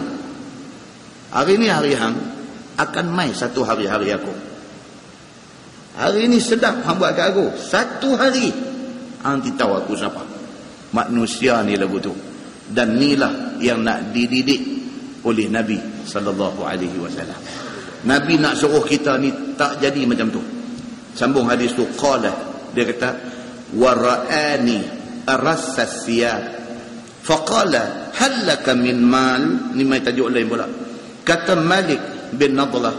Hari ni hari hang akan mai satu hari-hari aku. Hari ni sedap hang buat kat aku. Satu hari hang tahu aku siapa. Manusia ni lagu tu. Dan inilah yang nak dididik oleh Nabi sallallahu alaihi wasallam. Nabi nak suruh kita ni tak jadi macam tu. Sambung hadis tu, qala, dia kata wara'ani arassas siyab faqala hal laka min mal. Ni mai tajuk lain pula. Kata Malik bin Nadlah,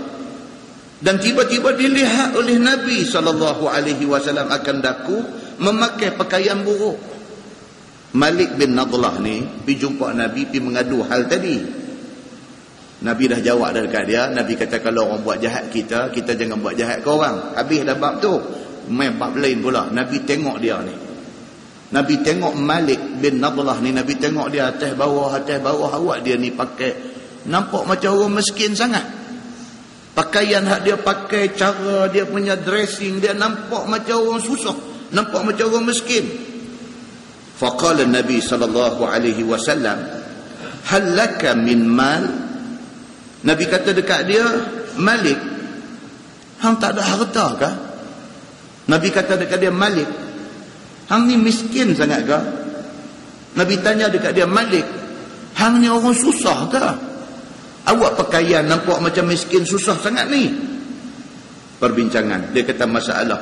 dan tiba-tiba dilihat oleh Nabi sallallahu alaihi wasallam akan daku memakai pakaian buruk. Malik bin Nadlah ni pergi jumpa Nabi, pergi mengadu hal tadi. Nabi dah jawab dah dekat dia. Nabi kata kalau orang buat jahat kita jangan buat jahat ke orang. Habis dah bab tu, main bab lain pula. Nabi tengok dia ni. Nabi tengok Malik bin Nadlah ni. Nabi tengok dia atas bawah. Awak dia ni pakai, nampak macam orang miskin sangat. Pakaian hak dia pakai, cara dia punya dressing, dia nampak macam orang susah, nampak macam orang miskin. Faqala Nabi sallallahu alaihi wasallam hal laka min mal. Nabi kata dekat dia, Malik, hang tak ada harta ke? Nabi kata dekat dia, Malik, hang ni miskin sangat ke? Nabi tanya dekat dia, Malik, hang ni orang susah ke? Awak pakaian nampak macam miskin susah sangat ni. Perbincangan. Dia kata masalah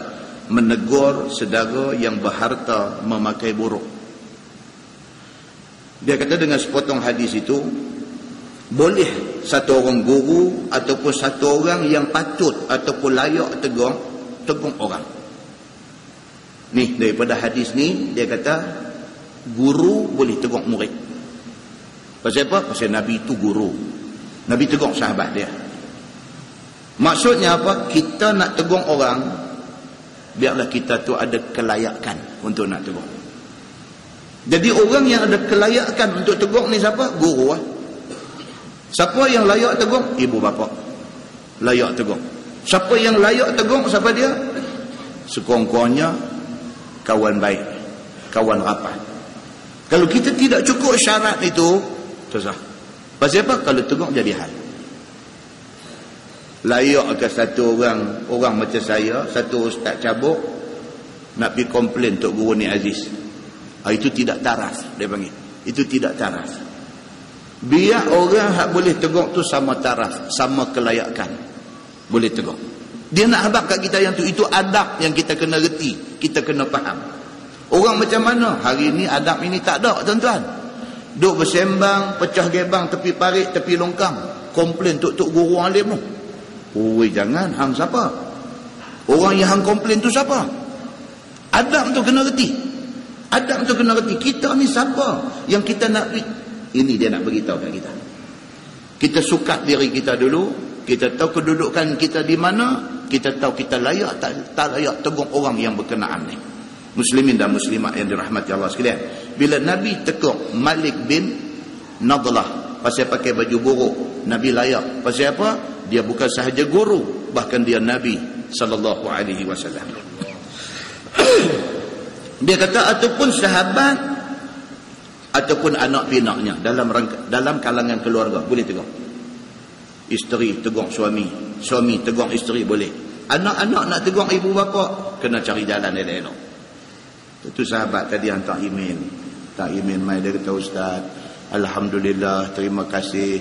menegur saudara yang berharta memakai buruk. Dia kata dengan sepotong hadis itu, boleh satu orang guru ataupun satu orang yang patut ataupun layak tegur orang. Ni daripada hadis ni, dia kata guru boleh tegur murid. Pasal apa? Pasal Nabi itu guru. Nabi tegur sahabat dia. Maksudnya apa? Kita nak tegur orang, biarlah kita tu ada kelayakan untuk nak tegur. Jadi orang yang ada kelayakan untuk tegur ni siapa? Guru lah. Siapa yang layak tegur? Ibu bapa. Layak tegur. Siapa yang layak tegur? Siapa dia? Sekurang-kurangnya kawan baik, kawan rapat. Kalau kita tidak cukup syarat itu, susah. Pasal apa? Kalau tegur jadi hal. Layak ke satu orang macam saya, satu ustaz cabuk, nak pergi komplain Tok Guru ni Aziz. Itu tidak taras, dia panggil. Itu tidak taras. Biar orang yang boleh tegur tu sama taraf, sama kelayakan, boleh tegur. Dia nak habaq kat kita yang tu. Itu adab yang kita kena reti, kita kena faham. Orang macam mana? Hari ni adab ini tak ada tuan-tuan. Duk bersembang, pecah gebang tepi parit, tepi longkang, komplain tok guru alim tu. Oi, jangan. Hang siapa? Orang yang hang komplain tu siapa? Adab tu kena reti. Adab tu kena reti. Kita ni siapa yang kita nak, ini dia nak beritahu kat kita. Kita sukat diri kita dulu, kita tahu kedudukan kita di mana, kita tahu kita layak tak layak tegur orang yang berkenaan ni. Muslimin dan muslimat yang dirahmati Allah sekalian. Bila Nabi tegur Malik bin Nadlah pasal pakai baju buruk, Nabi layak. Pasal apa? Dia bukan sahaja guru, bahkan dia Nabi sallallahu alaihi wasallam. Dia kata ataupun sahabat ataupun anak pinaknya dalam kalangan keluarga boleh tegur. Isteri tegur suami, suami tegur isteri boleh. Anak-anak nak tegur ibu bapa, kena cari jalan elok-elok. Itu sahabat tadi hantar email. Tak email mai, dia kata, Ustaz, alhamdulillah, terima kasih.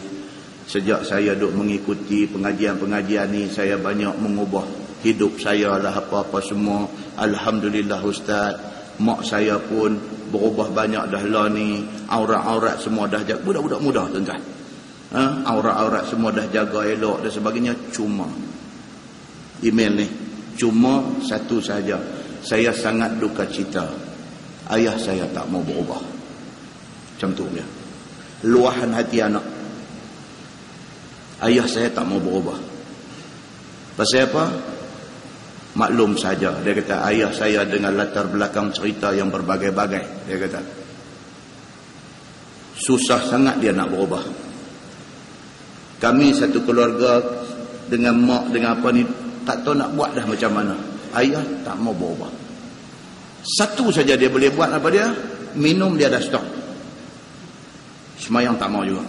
Sejak saya duk mengikuti pengajian-pengajian ni, saya banyak mengubah hidup saya lah, apa-apa semua. Alhamdulillah Ustaz. Mak saya pun berubah banyak dah lah ni. Aurat-aurat semua dah jaga. Budak-budak muda tuan-tuan. Aurat-aurat semua dah jaga elok dan sebagainya. Cuma email ni, cuma satu saja, saya sangat duka cita, ayah saya tak mau berubah. Macam tu dia. Luahan hati anak. ayah saya tak mau berubah. Pasal apa? Maklum saja. Dia kata, ayah saya dengan latar belakang cerita yang berbagai-bagai. Dia kata, susah sangat dia nak berubah. Kami satu keluarga dengan mak, dengan apa ni, tak tahu nak buat dah macam mana. Ayah tak mau berubah. Satu saja dia boleh buat, apa dia? Minum dia dah stop. Semayang tak mau juga.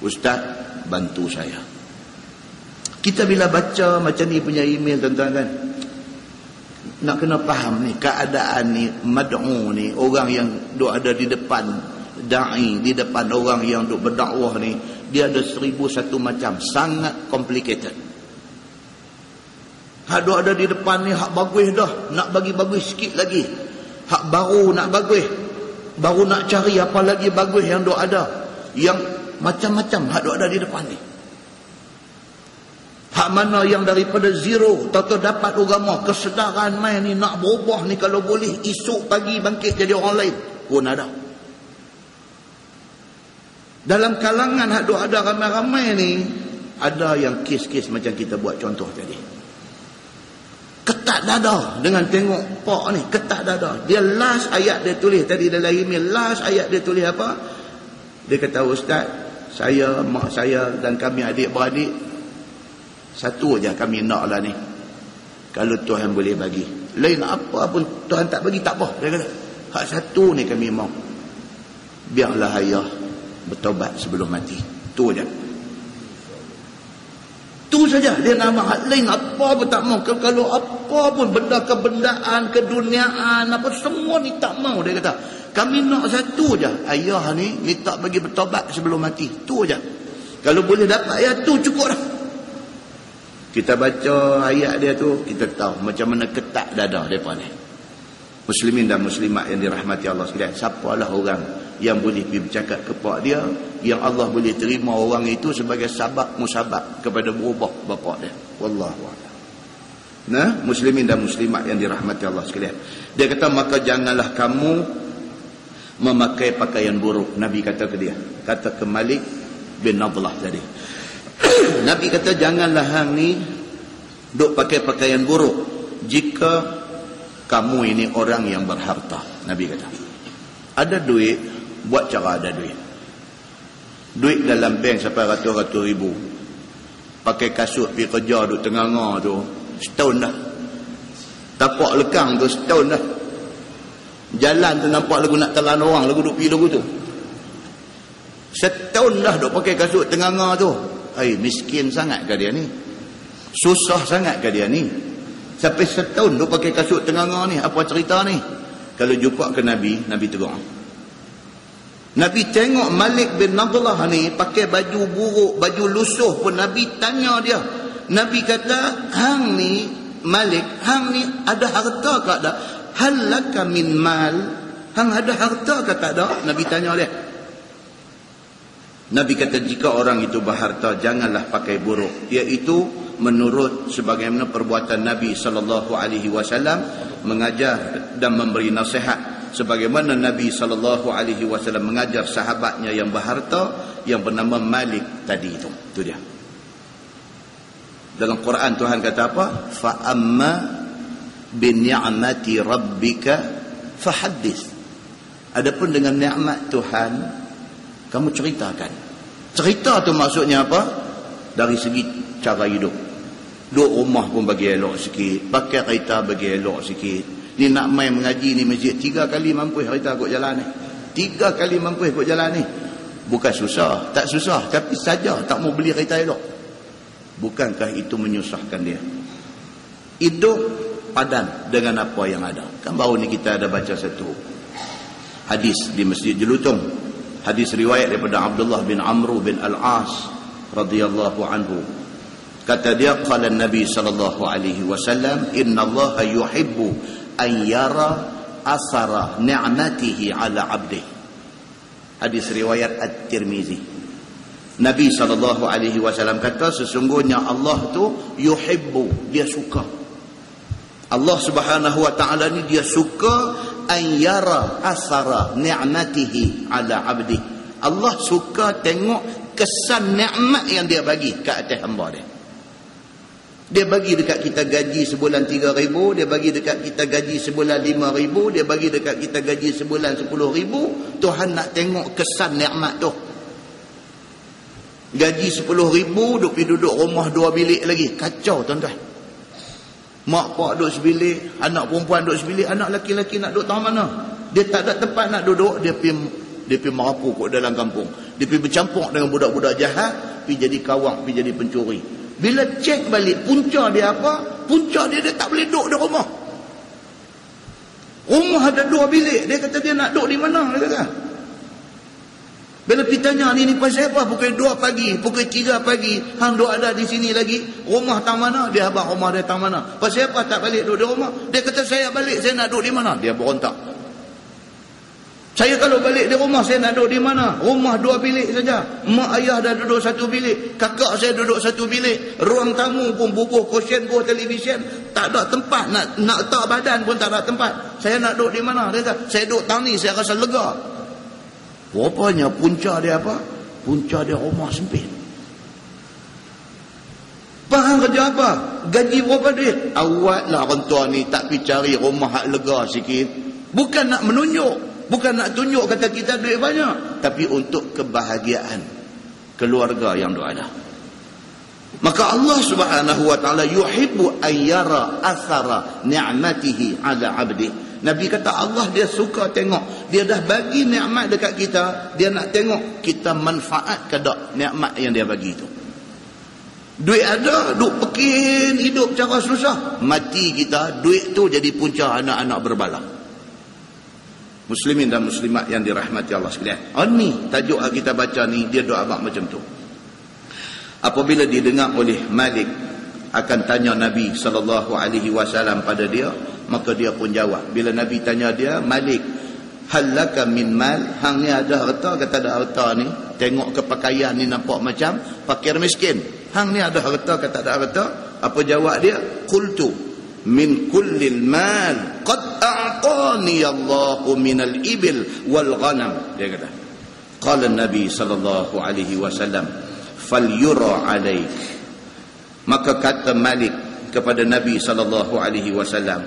Ustaz, bantu saya. Kita bila baca macam ni punya email, tuan-tuan, kan, nak kena faham ni keadaan ni, mad'u ni, orang yang duk ada di depan da'i, di depan orang yang duk berdakwah ni, dia ada 1001 macam, sangat complicated. Hak duk ada di depan ni hak bagus dah, nak bagi bagus sikit lagi. Hak baru nak bagus, baru nak cari apa lagi bagus yang duk ada, yang macam-macam hak duk ada di depan ni. Hak mana yang daripada zero tahu dapat agama, kesedaran main ni nak berubah ni, kalau boleh esok pagi bangkit jadi orang lain pun ada. Dalam kalangan hak duk ada ramai-ramai ni, ada yang kes-kes macam kita buat contoh tadi. Ketat dada dengan tengok pak ni, ketat dada. Dia last ayat dia tulis tadi dalam email, last ayat dia tulis apa? Dia kata, Ustaz, saya, mak saya dan kami adik-beradik, satu aja kami nak lah ni, kalau Tuhan boleh bagi. Lain apa pun Tuhan tak bagi tak apa. Dia kata, hak satu ni kami mau, biarlah ayah bertobat sebelum mati. Tu aja. Tu saja dia nama. Hak lain apa pun tak mau. Kalau apa pun benda kebendaan, keduniaan, apa semua ni tak mau. Dia kata, kami nak satu aja, ayah ni minta bagi bertobat sebelum mati. Tu aja. Kalau boleh dapat ayat tu cukup dah. Kita baca ayat dia tu, kita tahu macam mana ketat dada mereka ni. Muslimin dan muslimat yang dirahmati Allah sekalian, siapalah orang yang boleh pergi bercakap kepada dia, yang Allah boleh terima orang itu sebagai sabab musabab kepada berubah bapa dia. Wallahu a'lam. Nah, muslimin dan muslimat yang dirahmati Allah sekalian, dia kata, maka janganlah kamu memakai pakaian buruk. Nabi kata ke dia, kata ke Malik bin Nadlah tadi, Nabi kata, janganlah hang ni duk pakai pakaian buruk jika kamu ini orang yang berharta. Nabi kata, ada duit, buat cara ada duit. Duit dalam bank sampai ratus-ratus ribu, pakai kasut pergi kerja duk tengah-tengah tu, setahun dah. Tapak lekang tu setahun dah. Jalan tu nampak lagu nak telan orang, lagu duk pergi lagu tu. Setahun dah duk pakai kasut tengah-tengah tu. Miskin sangat ke dia ni? Susah sangat ke dia ni? Sampai setahun duk pakai kasut tengah-tengah ni. Apa cerita ni? Kalau jumpa ke Nabi, Nabi tegur. Nabi tengok Malik bin Nadlah ni pakai baju buruk, baju lusuh pun Nabi tanya dia. Nabi kata, hang ni Malik, hang ni ada harta ke tak? Hal laka min mal? Hang ada harta ke tak ada? Nabi tanya dia. Nabi kata, jika orang itu berharta, janganlah pakai buruk. Iaitu menurut sebagaimana perbuatan Nabi SAW mengajar dan memberi nasihat, sebagaimana Nabi SAW mengajar sahabatnya yang berharta yang bernama Malik tadi itu. Itu dia. Dalam Quran Tuhan kata apa? Fa amma bi ni'mati rabbika fahaddits. Adapun dengan nikmat Tuhan, kamu ceritakan. Cerita tu maksudnya apa? Dari segi cara hidup. Duduk rumah pun bagi elok sikit, pakai kereta bagi elok sikit. Ni nak main mengaji ni masjid 3 kali mampu kereta ikut jalan ni. 3 kali mampu ikut jalan ni. Bukan susah, tak susah, tapi saja tak mau beli kereta elok. Bukankah itu menyusahkan dia? Hidup padan dengan apa yang ada. Kan baru ni kita ada baca satu hadis di Masjid Jelutung. Hadis riwayat daripada Abdullah bin Amr bin Al-As radhiyallahu anhu. Kata dia, qala Nabi sallallahu alaihi wasallam, inna Allah yuhibbu an yara asara ni'matihi ala 'abdihi. Hadis riwayat At-Tirmizi. Nabi sallallahu alaihi wasallam kata, sesungguhnya Allah tu yuhibbu, dia suka. Allah Subhanahu wa taala ni dia suka an yara asara ni'matihi ala 'abdihi. Allah suka tengok kesan nikmat yang dia bagi ke atas hamba dia. Dia bagi dekat kita gaji sebulan 3,000, dia bagi dekat kita gaji sebulan 5,000, dia bagi dekat kita gaji sebulan 10,000. Tuhan nak tengok kesan nikmat tu. Gaji 10,000 duduk rumah 2 bilik lagi, kacau tuan-tuan. Mak pak duduk sebilik, anak perempuan duduk sebilik, anak lelaki-lelaki nak duduk tahu mana? Dia tak ada tempat nak duduk, dia pergi merapu kat dalam kampung. Dia pergi bercampur dengan budak-budak jahat, pergi jadi kawang, pergi jadi pencuri. Bila cek balik punca dia apa? Punca dia tak boleh duduk di rumah. Rumah ada 2 bilik. Dia kata dia nak duduk di mana? Dia kata. Bila pergi tanya ni pasal apa? Pukul 2 pagi, pukul 3 pagi, hang duduk ada di sini lagi. Rumah tang mana? Dia abang rumah dia tang mana? Pasal apa tak balik duduk di rumah? Dia kata saya balik, saya nak duduk di mana? Dia berontak. Saya kalau balik di rumah, saya nak duduk di mana? Rumah 2 bilik saja. Mak ayah dah duduk 1 bilik. Kakak saya duduk 1 bilik. Ruang tamu pun bubuh kursi, bubuh televisyen. Tak ada tempat. Nak letak badan pun tak ada tempat. Saya nak duduk di mana? Dia kata, saya duduk tang ni, saya rasa lega. Rupanya punca dia apa? Punca dia rumah sempit. Faham kerja apa? Gaji berapa duit? Awatlah orang tua ni tak pergi cari rumah hak lega sikit. Bukan nak menunjuk. Bukan nak tunjuk kata kita duit banyak, tapi untuk kebahagiaan keluarga yang ada. Maka Allah Subhanahu wa taala yuhibbu ayyara athara ni'matihi ala 'abdi. Nabi kata Allah dia suka tengok, dia dah bagi nikmat dekat kita, dia nak tengok kita manfaat ke tak nikmat yang dia bagi itu. Duit ada, duk pekin hidup cara susah, mati kita, duit tu jadi punca anak-anak berbala. Muslimin dan muslimat yang dirahmati Allah sekalian. Ni tajuk yang kita baca ni, dia doa abang macam tu. Apabila didengar oleh Malik akan tanya Nabi SAW pada dia, maka dia pun jawab. Bila Nabi tanya dia, Malik, halaka min mal, hang ni ada harta? Kata ada harta ni. Tengok ke pakaian ni nampak macam fakir miskin. Hang ni ada harta? Kata ada harta. Apa jawab dia? Qultu min kullil mal qad a'tani Allahu minal ibil wal ghanam. Dia kata, qala Nabi sallallahu alaihi wasallam falyura alaik. Maka kata Malik kepada Nabi sallallahu alaihi wasallam,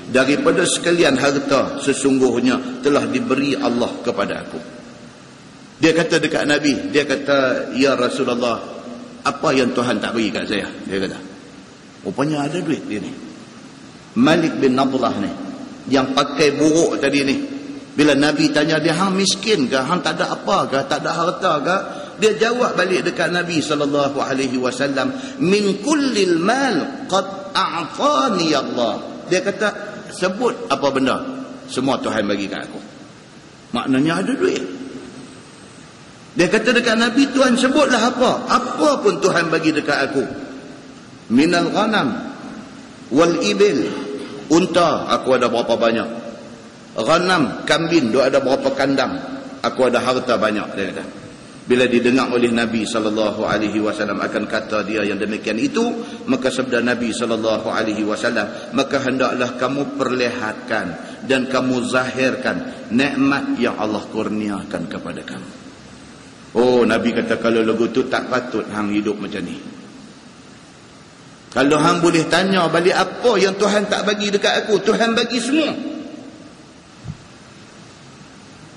daripada sekalian harta sesungguhnya telah diberi Allah kepada aku. Dia kata dekat Nabi, dia kata, ya Rasulullah, apa yang Tuhan tak bagi kat saya? Dia kata, rupanya ada duit dia ni. Malik bin Nadlah ni, yang pakai buruk tadi ni, bila Nabi tanya dia, hang miskin ke? Hang tak ada apa ke? Tak ada harta ke? Dia jawab balik dekat Nabi SAW, min kullil mal qad a'tani Allah. Dia kata, sebut apa benda, semua Tuhan bagi kat aku. Maknanya ada duit. Dia kata dekat Nabi, Tuhan sebutlah apa? Apa pun Tuhan bagi dekat aku. Minal ghanam wal ibil, unta aku ada berapa banyak. Ghanam, kambing, dia ada berapa kandang. Aku ada harta banyak, dia kata. Bila didengar oleh Nabi SAW akan kata dia yang demikian itu, maka sabda Nabi SAW, maka hendaklah kamu perlihatkan dan kamu zahirkan nikmat yang Allah kurniakan kepada kamu. Oh, Nabi kata kalau lagu tu tak patut hang hidup macam ni. Kalau hang boleh tanya balik apa yang Tuhan tak bagi dekat aku, Tuhan bagi semua.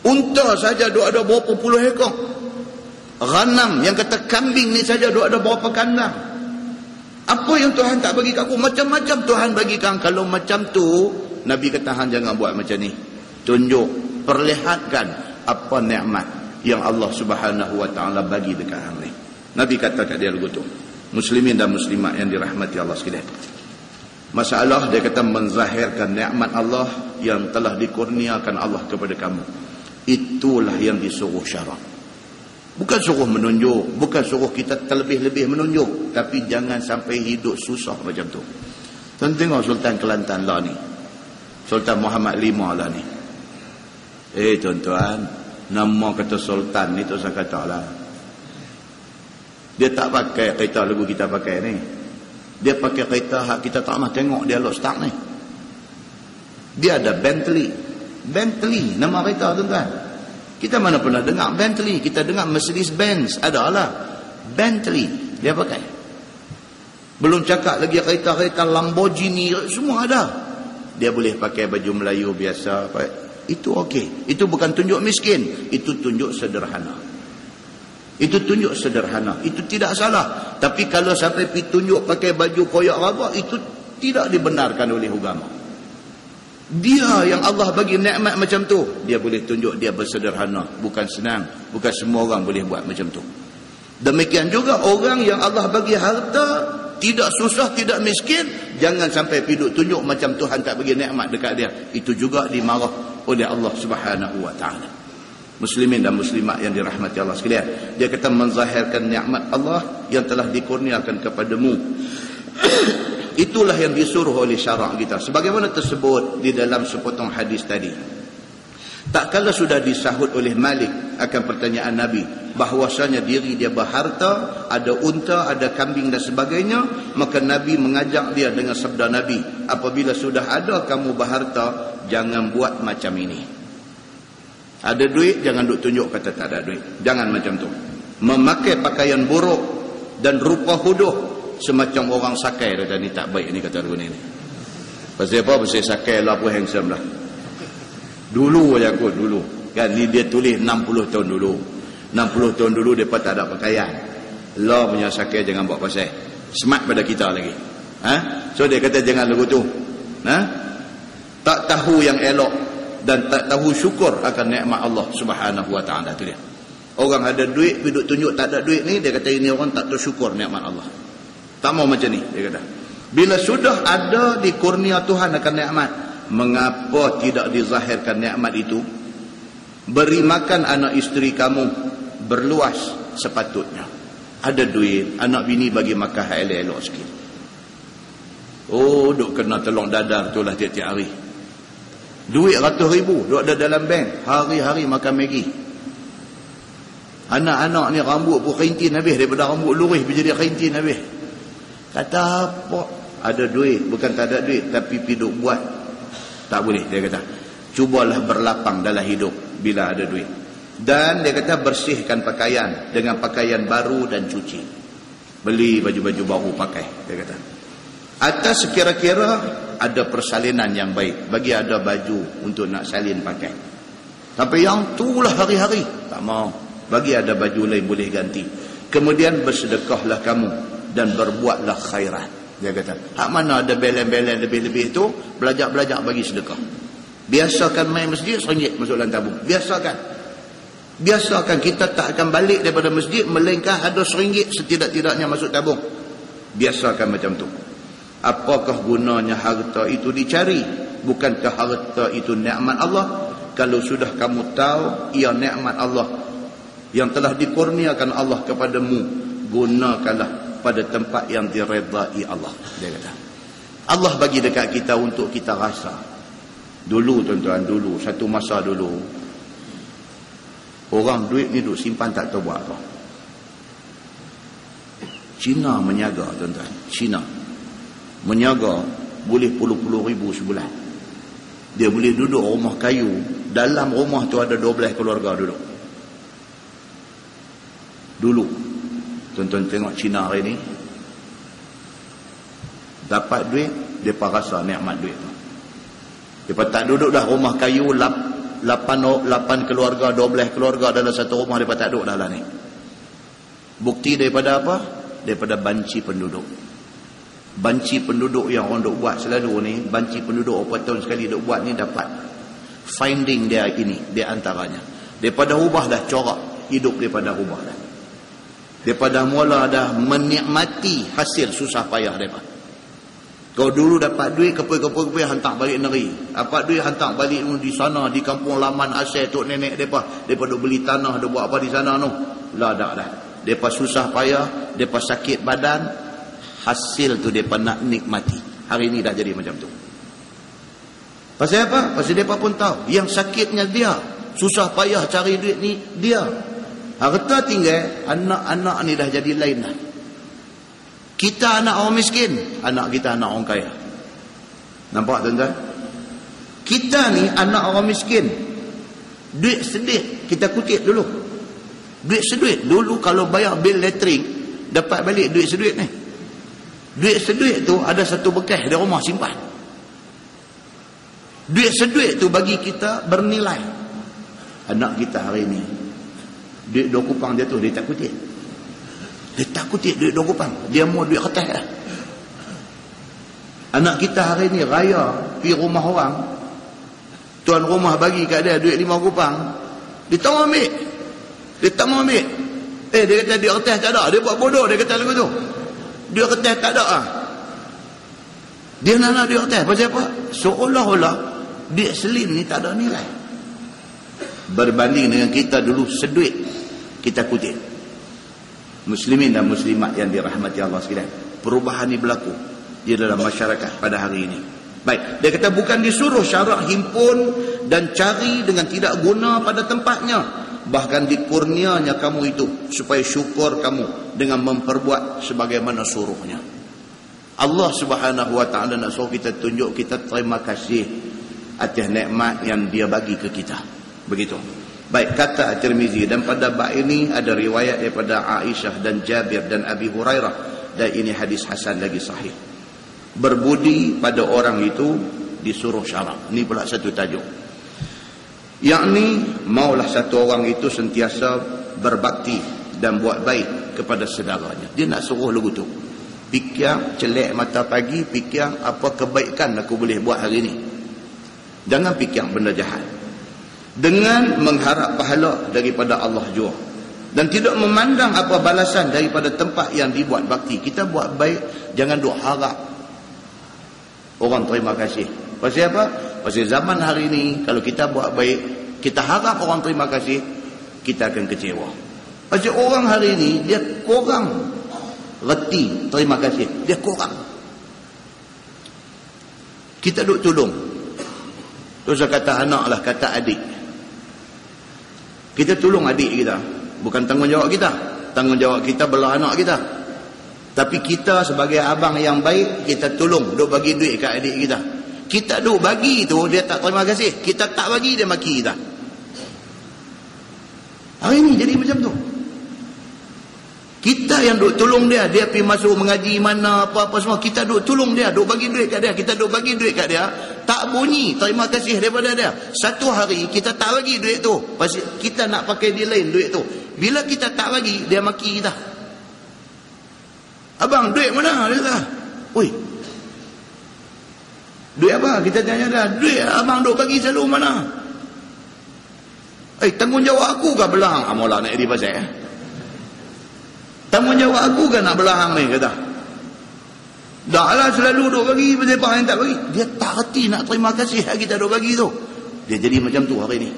Unta saja duk ada berapa puluh ekor. Ghanam, yang kata kambing ni saja duk ada berapa kandang. Apa yang Tuhan tak bagi kat aku? Macam-macam Tuhan bagi kang. Kalau macam tu, Nabi kata hang jangan buat macam ni. Tunjuk, perlihatkan apa nikmat yang Allah Subhanahu wa taala bagi dekat hang ni. Nabi kata kat dia lagu tu. Muslimin dan muslimat yang dirahmati Allah sekalian. Masalah dia kata menzahirkan nikmat Allah yang telah dikurniakan Allah kepada kamu. Itulah yang disuruh syarak. Bukan suruh menunjuk, bukan suruh kita terlebih-lebih menunjuk, tapi jangan sampai hidup susah macam tu. Tuan tengok Sultan Kelantan lah ni, Sultan Muhammad V lah ni. Tuan-tuan, nama kata Sultan ni tu saya kata lah, dia tak pakai kereta lagu kita pakai ni. Dia pakai kereta hak kita tak mahu tengok dia lot start ni. Dia ada Bentley, nama kereta tuan-tuan. Kita mana pernah dengar Bentley, kita dengar Mercedes-Benz, adalah Bentley dia pakai. Belum cakap lagi kereta-kereta Lamborghini, semua ada. Dia boleh pakai baju Melayu biasa, itu okey. Itu bukan tunjuk miskin, itu tunjuk sederhana. Itu tunjuk sederhana, itu tidak salah. Tapi kalau sampai tunjuk pakai baju koyak rabak, itu tidak dibenarkan oleh agama. Dia yang Allah bagi nikmat macam tu, dia boleh tunjuk dia bersederhana. Bukan senang, bukan semua orang boleh buat macam tu. Demikian juga orang yang Allah bagi harta, tidak susah, tidak miskin, jangan sampai piduk tunjuk macam Tuhan tak bagi nikmat dekat dia. Itu juga dimarah oleh Allah Subhanahu wa taala. Muslimin dan muslimat yang dirahmati Allah sekalian, dia kata menzahirkan nikmat Allah yang telah dikurniakan kepadamu. Itulah yang disuruh oleh syarak kita, sebagaimana tersebut di dalam sepotong hadis tadi. Tak kala sudah disahut oleh Malik akan pertanyaan Nabi bahwasanya diri dia berharta, ada unta, ada kambing dan sebagainya, maka Nabi mengajak dia dengan sabda Nabi, apabila sudah ada kamu berharta, jangan buat macam ini. Ada duit, jangan duk tunjuk kata tak ada duit. Jangan macam tu. Memakai pakaian buruk dan rupa huduh semacam orang sakai, kata ni tak baik ni, kata guna ni. Pasal apa? Pasal sakai lah pun handsome lah. Dulu aja aku dulu. Kan ni dia tulis 60 tahun dulu. 60 tahun dulu depa tak ada pakaian. Allah punya sakai jangan buat pasal. Smart pada kita lagi. So dia kata jangan lagu tu. Tak tahu yang elok dan tak tahu syukur akan nikmat Allah Subhanahu wa taala tu dia. Orang ada duit, duduk tunjuk tak ada duit ni, dia kata ini orang tak tahu syukur nikmat Allah. Tak mau macam ni, dia kata. Bila sudah ada di kurnia Tuhan akan nikmat, mengapa tidak dizahirkan nikmat itu? Beri makan anak isteri kamu berluas sepatutnya. Ada duit, anak bini bagi makan elok-elok sikit. Oh, duk kena telung dadar tu lah tiap-tiap hari. Duit 100,000 duk ada dalam bank, hari-hari makan Maggi. Anak-anak ni rambut pun kerintin habis, daripada rambut lurus menjadi kerintin habis. Kata apa? Ada duit, bukan tak ada duit, tapi piduk buat tak boleh, dia kata. Cubalah berlapang dalam hidup bila ada duit. Dan dia kata bersihkan pakaian dengan pakaian baru dan cuci. Beli baju-baju baru pakai, dia kata. Atas sekira-kira ada persalinan yang baik, bagi ada baju untuk nak salin pakai. Tapi yang itulah hari-hari tak mau. Bagi ada baju lain boleh ganti. Kemudian bersedekahlah kamu dan berbuatlah khairat. Dia kata, hak mana ada belen-belen lebih-lebih itu, belajar-belajar bagi sedekah. Biasakan main masjid RM1 masuk dalam tabung. Biasakan. Biasakan, kita tak akan balik daripada masjid melainkan ada RM1 setidak-tidaknya masuk tabung. Biasakan macam tu. Apakah gunanya harta itu dicari? Bukankah harta itu nikmat Allah? Kalau sudah kamu tahu ia nikmat Allah yang telah dikurniakan Allah kepadamu, gunakanlah pada tempat yang diredai Allah. Dia kata, Allah bagi dekat kita untuk kita rasa. Dulu tuan-tuan, dulu satu masa dulu, orang duit ni duk simpan tak tahu buat apa. Cina menyaga tuan-tuan, Cina menyaga boleh puluh-puluh ribu sebulan. Dia boleh duduk rumah kayu, dalam rumah tu ada 12 keluarga duduk. Dulu tuan-tuan tengok Cina hari ni, dapat duit, mereka rasa nikmat duit tu. Mereka tak duduk dah rumah kayu 8 keluarga, 12 keluarga dalam satu rumah, mereka tak duduk dah lah ni. Bukti daripada apa? Daripada banci penduduk. Banci penduduk yang orang duk buat selalu ni, banci penduduk berapa tahun sekali duk buat ni, dapat finding dia ini, dia antaranya. Daripada ubah dah corak hidup, daripada ubah dah. Daripada mula dah menikmati hasil susah payah mereka. Kau dulu dapat duit, kepui-kepui hantar balik negeri. Dapat duit hantar balik di sana, di kampung laman asyik tok nenek mereka. Mereka duk beli tanah, duk buat apa di sana tu. Lah dah. Mereka susah payah, mereka sakit badan. Hasil tu mereka nak nikmati. Hari ni dah jadi macam tu. Pasal apa? Pasal mereka pun tahu yang sakitnya dia, susah payah cari duit ni dia. Harta tinggal, anak-anak ni dah jadi lain lah. Kita anak orang miskin, anak kita anak orang kaya. Nampak tuan-tuan? Kita ni anak orang miskin, duit sedih, kita kutip dulu. Duit seduit. Dulu kalau bayar bil elektrik, dapat balik duit seduit ni. Duit seduit tu ada satu bekas di rumah simpan. Duit seduit tu bagi kita bernilai. Anak kita hari ni, duit 2 kupang jatuh, dia tak kutip. Dia tak kutip duit 2 kupang. Dia mau duit kertas lah. Anak kita hari ni raya pergi rumah orang, tuan rumah bagi kat dia duit 5 kupang, dia tak mau ambil. Dia tak mau ambil. Dia kata duit kertas tak ada. Dia buat bodoh, dia kata lagu tu. Duit kertas tak ada lah. Dia nak duit kertas. Pasal apa? Seolah-olah duit selin ni tak ada nilai. Berbanding dengan kita dulu seduit kita kutip. Muslimin dan muslimat yang dirahmati Allah sekalian, perubahan ini berlaku di dalam masyarakat pada hari ini. Baik, dia kata bukan disuruh syarak himpun dan cari dengan tidak guna pada tempatnya, bahkan dikurnianya kamu itu supaya syukur kamu dengan memperbuat sebagaimana suruhnya. Allah Subhanahu wa taala nak suruh kita, tunjuk kita terima kasih atas nikmat yang dia bagi ke kita. Begitu. Baik, kata At-Tirmizi, dan pada bab ini ada riwayat daripada Aisyah dan Jabir dan Abi Hurairah, dan ini hadis hasan lagi sahih. Berbudi pada orang itu disuruh syarak. Ini pula satu tajuk. Yakni maulah satu orang itu sentiasa berbakti dan buat baik kepada saudaranya. Dia nak suruh lagu tu. Fikir celek mata pagi, fikir apa kebaikan aku boleh buat hari ini. Jangan fikir benda jahat. Dengan mengharap pahala daripada Allah jua, dan tidak memandang apa balasan daripada tempat yang dibuat bakti. Kita buat baik, jangan duk harap orang terima kasih. Pasal apa? Pasal zaman hari ini, kalau kita buat baik, kita harap orang terima kasih, kita akan kecewa. Pasal orang hari ini, dia kurang reti terima kasih. Dia kurang. Kita duk tolong. Tu saya kata anak lah, kata adik. Kita tolong adik kita. Bukan tanggungjawab kita. Tanggungjawab kita belah anak kita. Tapi kita sebagai abang yang baik, kita tolong, duk bagi duit kat adik kita. Kita duk bagi tu, dia tak terima kasih. Kita tak bagi, dia maki kita. Hari ni jadi macam tu. Kita yang duk tolong dia, dia pergi masuk mengaji mana, apa-apa semua, kita duk tolong dia, duk bagi duit kat dia, kita duk bagi duit kat dia, tak bunyi terima kasih daripada dia. Satu hari kita tak bagi duit tu, pasal kita nak pakai dia lain duit tu. Bila kita tak bagi, dia maki kita. Abang, duit mana? Dia kata, oi, duit apa? Kita tanya dia, duit abang duk bagi selalu mana? Tanggungjawab aku kah belang? Amolah nak di pasal tanggungjawab aku kan nak belahang ni, kata. Dah lah selalu duk bagi, pasal apa yang tak bagi. Dia tak reti nak terima kasih kita duk bagi tu. Dia jadi macam tu hari ni.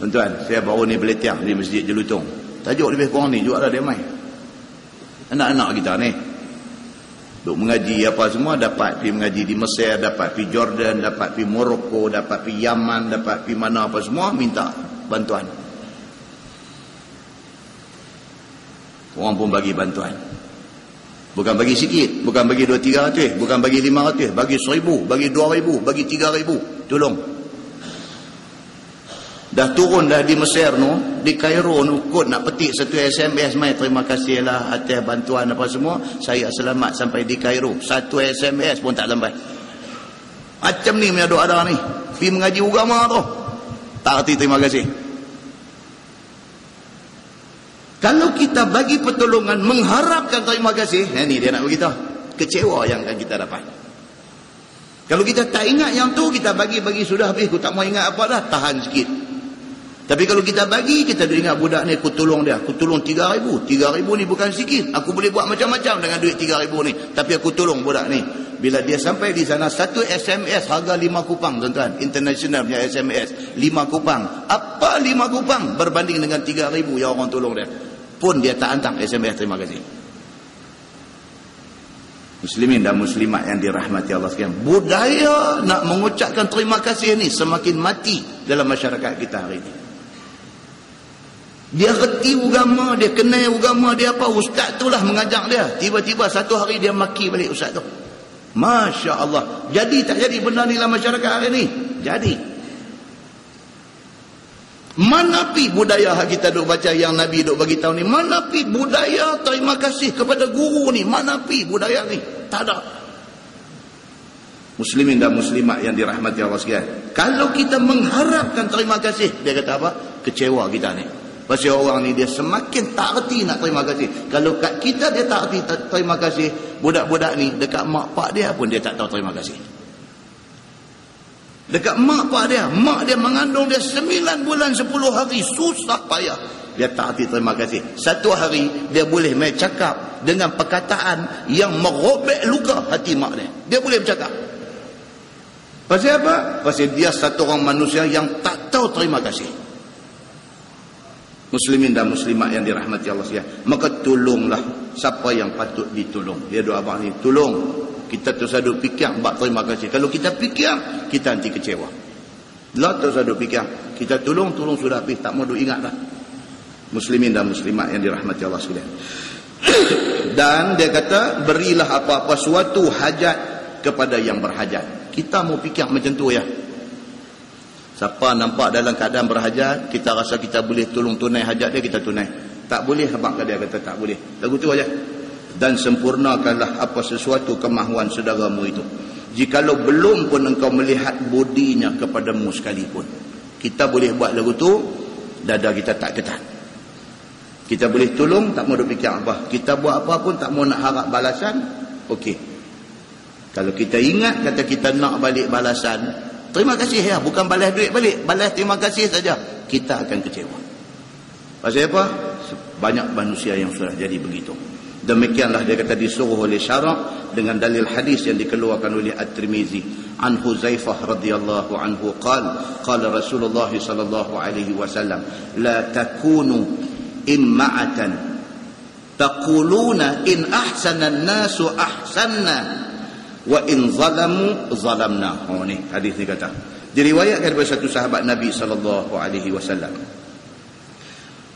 Tuan-tuan, saya baru ni beletiak di Masjid Jelutong. Tajuk lebih kurang ni juga lah dia main. Anak-anak kita ni duk mengaji apa semua, dapat pergi mengaji di Mesir, dapat pergi Jordan, dapat pergi Morocco, dapat pergi Yaman, dapat pergi mana apa semua, minta bantuan. Orang pun bagi bantuan. Bukan bagi sikit, bukan bagi 200-300, bukan bagi 500, bagi 1000, bagi 2000, bagi 3000. Tolong. Dah turun dah di Mesir no, di Kairo no, kot nak petik satu SMS, mai terima kasihlah atas bantuan apa semua, saya selamat sampai di Kairo. Satu SMS pun tak sampai. Macam ni punya doa ada ni. Pergi mengaji agama tu, tak erti terima kasih. Kalau kita bagi pertolongan mengharapkan terima kasih, ni dia nak beritahu, kecewa yang akan kita dapat. Kalau kita tak ingat yang tu, kita bagi-bagi sudah habis, aku tak mau ingat apa dah, tahan sikit. Tapi kalau kita bagi, kita ingat budak ni, aku tolong dia, aku tolong 3,000. 3,000 ni bukan sikit, aku boleh buat macam-macam dengan duit 3,000 ni, tapi aku tolong budak ni. Bila dia sampai di sana, satu SMS harga 5 kupang, tuan-tuan, international punya SMS 5 kupang. Apa 5 kupang berbanding dengan 3,000 yang orang tolong dia? Pun dia tak hantar SMS terima kasih. Muslimin dan muslimat yang dirahmati Allah sekalian, budaya nak mengucapkan terima kasih ni semakin mati dalam masyarakat kita hari ini. Dia reti agama, dia kenal agama, dia apa, ustaz tu lah mengajak dia, tiba-tiba satu hari dia maki balik ustaz tu. Masya Allah. Jadi tak jadi benda ni dalam masyarakat hari ni? Jadi. Mana pi budaya kita duk baca yang Nabi duk bagi tahu ni? Mana pi budaya terima kasih kepada guru ni? Mana pi budaya ni? Tak ada. Muslimin dan muslimat yang dirahmati Allah sekalian, kalau kita mengharapkan terima kasih, dia kata apa? Kecewa kita ni. Pasal orang ni dia semakin tak erti nak terima kasih. Kalau kat kita dia tak erti terima kasih, budak-budak ni dekat mak pak dia pun dia tak tahu terima kasih. Dekat mak dia mengandung dia 9 bulan 10 hari, susah payah, dia tak erti terima kasih. Satu hari dia boleh main cakap dengan perkataan yang merobek luka hati mak dia. Dia boleh bercakap. Pasal apa? Pasal dia satu orang manusia yang tak tahu terima kasih. Muslimin dan muslimat yang dirahmati Allah sekalian, maka tolonglah siapa yang patut ditolong. Dia doa abang ni, tolong. Kita terus aduk fikir bab terima kasih. Kalau kita fikir, kita nanti kecewa. Lah terus aduk fikir, kita tolong sudah habis, tak mau duk ingat dah. Muslimin dan muslimat yang dirahmati Allah sekalian. Dan dia kata, berilah apa-apa suatu hajat kepada yang berhajat. Kita mau fikir macam tu ya. Siapa nampak dalam keadaan berhajat, kita rasa kita boleh tolong tunai hajat dia, kita tunai. Tak boleh, abang dia kata tak boleh. Lagu tu aja. Dan sempurnakanlah apa sesuatu kemahuan saudaramu itu. Jikalau belum pun engkau melihat bodinya kepadamu sekalipun. Kita boleh buat lagu tu, dada kita tak ketat. Kita boleh tolong, tak mau fikir apa. Kita buat apa pun tak mau nak harap balasan. Okey. Kalau kita ingat kata kita nak balik balasan, terima kasih ya, bukan balas duit balik, balas terima kasih saja, kita akan kecewa. Pasal apa? Banyak manusia yang sudah jadi begitu. Demikianlah dia kata disuruh oleh syarak dengan dalil hadis yang dikeluarkan oleh At-Tirmizi an Huzaifah radhiyallahu anhu qala Rasulullah sallallahu alaihi wasallam la takunu imma'atan taquluna in ahsana an-nasu ahsanna wa in zalamu zalamna. Oh ni hadis ni kata, diriwayatkan daripada satu sahabat Nabi sallallahu alaihi wasallam,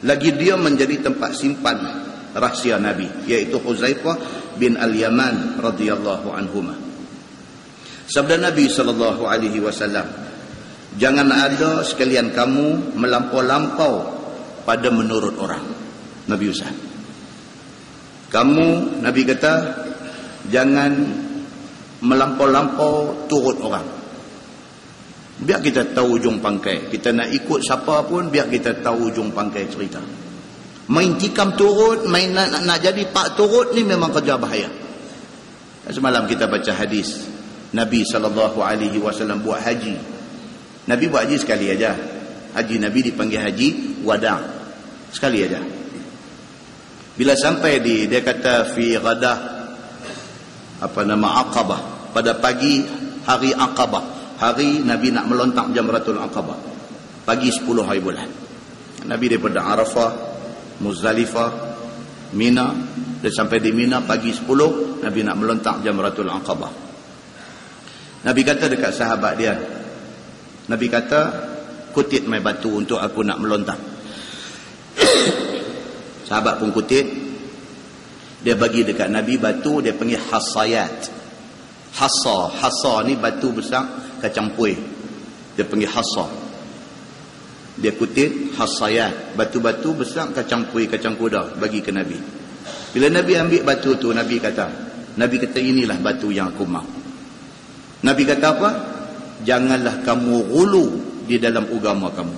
lagi dia menjadi tempat simpan rahsia Nabi, iaitu Huzaifah bin Al-Yaman radhiyallahu anhuma. Sabda Nabi sallallahu alaihi wasallam, jangan ada sekalian kamu melampau-lampau pada menurut orang. Nabi Musa, kamu, Nabi kata, jangan melampau-lampau turut orang. Biar kita tahu ujung pangkai. Kita nak ikut siapa pun, biar kita tahu ujung pangkai cerita. Main tikam turut, main nak jadi pak turut ni memang kerja bahaya. Semalam kita baca hadis Nabi SAW buat haji. Nabi buat haji sekali aja. Haji Nabi dipanggil haji wada', sekali aja. Bila sampai dia kata fi ghadah Aqabah, pada pagi hari Aqabah, hari Nabi nak melontak Jamratul Aqabah, pagi 10 hari bulan. Nabi daripada Arafah, Muzdalifah, Mina, dan sampai di Mina pagi 10 Nabi nak melontak Jamratul Aqabah. Nabi kata dekat sahabat dia, Nabi kata, kutip mai batu untuk aku nak melontak. Sahabat pun kutip, dia bagi dekat Nabi batu, dia panggil hasayat. Hasa ni batu besar kacang puih, dia panggil hasa. Dia kutip hasayat, batu-batu besar kacang puih, kacang kuda, bagi ke Nabi. Bila Nabi ambil batu tu, Nabi kata inilah batu yang aku mahu. Nabi kata apa? Janganlah kamu ghulu di dalam agama kamu.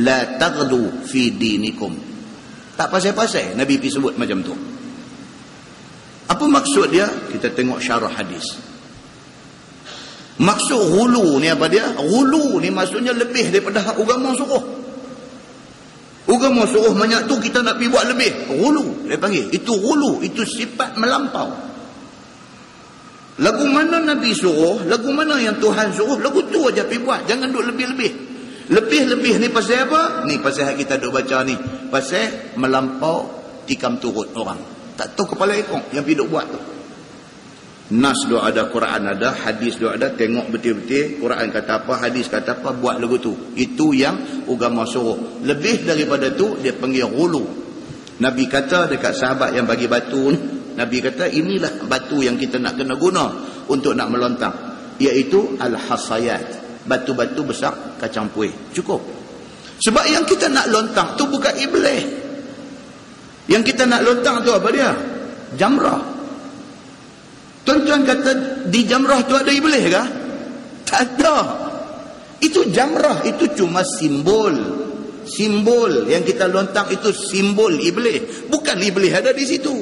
La taghlu fi dinikum. Tak pasal-pasal Nabi pergi sebut macam tu. Apa maksud dia? Kita tengok syarah hadis. Maksud ghulu ni apa dia? Ghulu ni maksudnya lebih daripada agama suruh. Agama suruh banyak tu, kita nak pergi buat lebih. Ghulu dia panggil. Itu ghulu, itu sifat melampau. Lagu mana Nabi suruh, lagu mana yang Tuhan suruh, lagu tu aja pergi buat. Jangan duk lebih-lebih. Lebih-lebih ni pasal apa? Ni pasal kita duk baca ni. Pasal melampau tikam turut orang. Tak tahu kepala ekor yang pergi duk buat tu. Nas doa ada, Quran ada, hadis doa ada, tengok betul-betul Quran kata apa, hadis kata apa, buat lagu tu. Itu yang agama suruh. Lebih daripada tu dia panggil ghulu. Nabi kata dekat sahabat yang bagi batu ni, Nabi kata inilah batu yang kita nak kena guna untuk nak melontar, iaitu al-hasayat, batu-batu besar kacang puih. Cukup. Sebab yang kita nak lontang tu bukan iblis. Yang kita nak lontang tu apa dia? Jamrah. Tuan-tuan kata di jamrah tu ada iblis kah? Tak ada. Itu jamrah, itu cuma simbol. Simbol yang kita lontang itu simbol iblis. Bukan iblis ada di situ.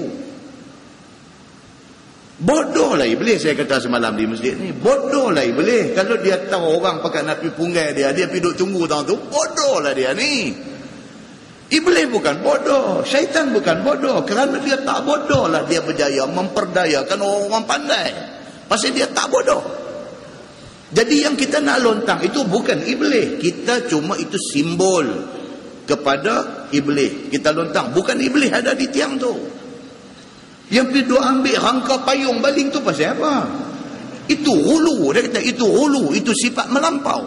Bodohlah iblis, saya kata semalam di masjid ni. Bodohlah iblis. Kalau dia tahu orang pakai napi punggai dia pergi duduk tunggu tahun tu, bodohlah dia ni. Iblis bukan bodoh, syaitan bukan bodoh. Kerana dia tak bodoh lah dia berjaya memperdayakan orang pandai. Pasal dia tak bodoh. Jadi yang kita nak lontang itu bukan iblis. Kita cuma itu simbol kepada iblis. Kita lontang, bukan iblis ada di tiang tu. Yang pergi duk ambil rangka payung baling tu pasal apa? Itu hulu. Dia kata itu hulu, itu sifat melampau.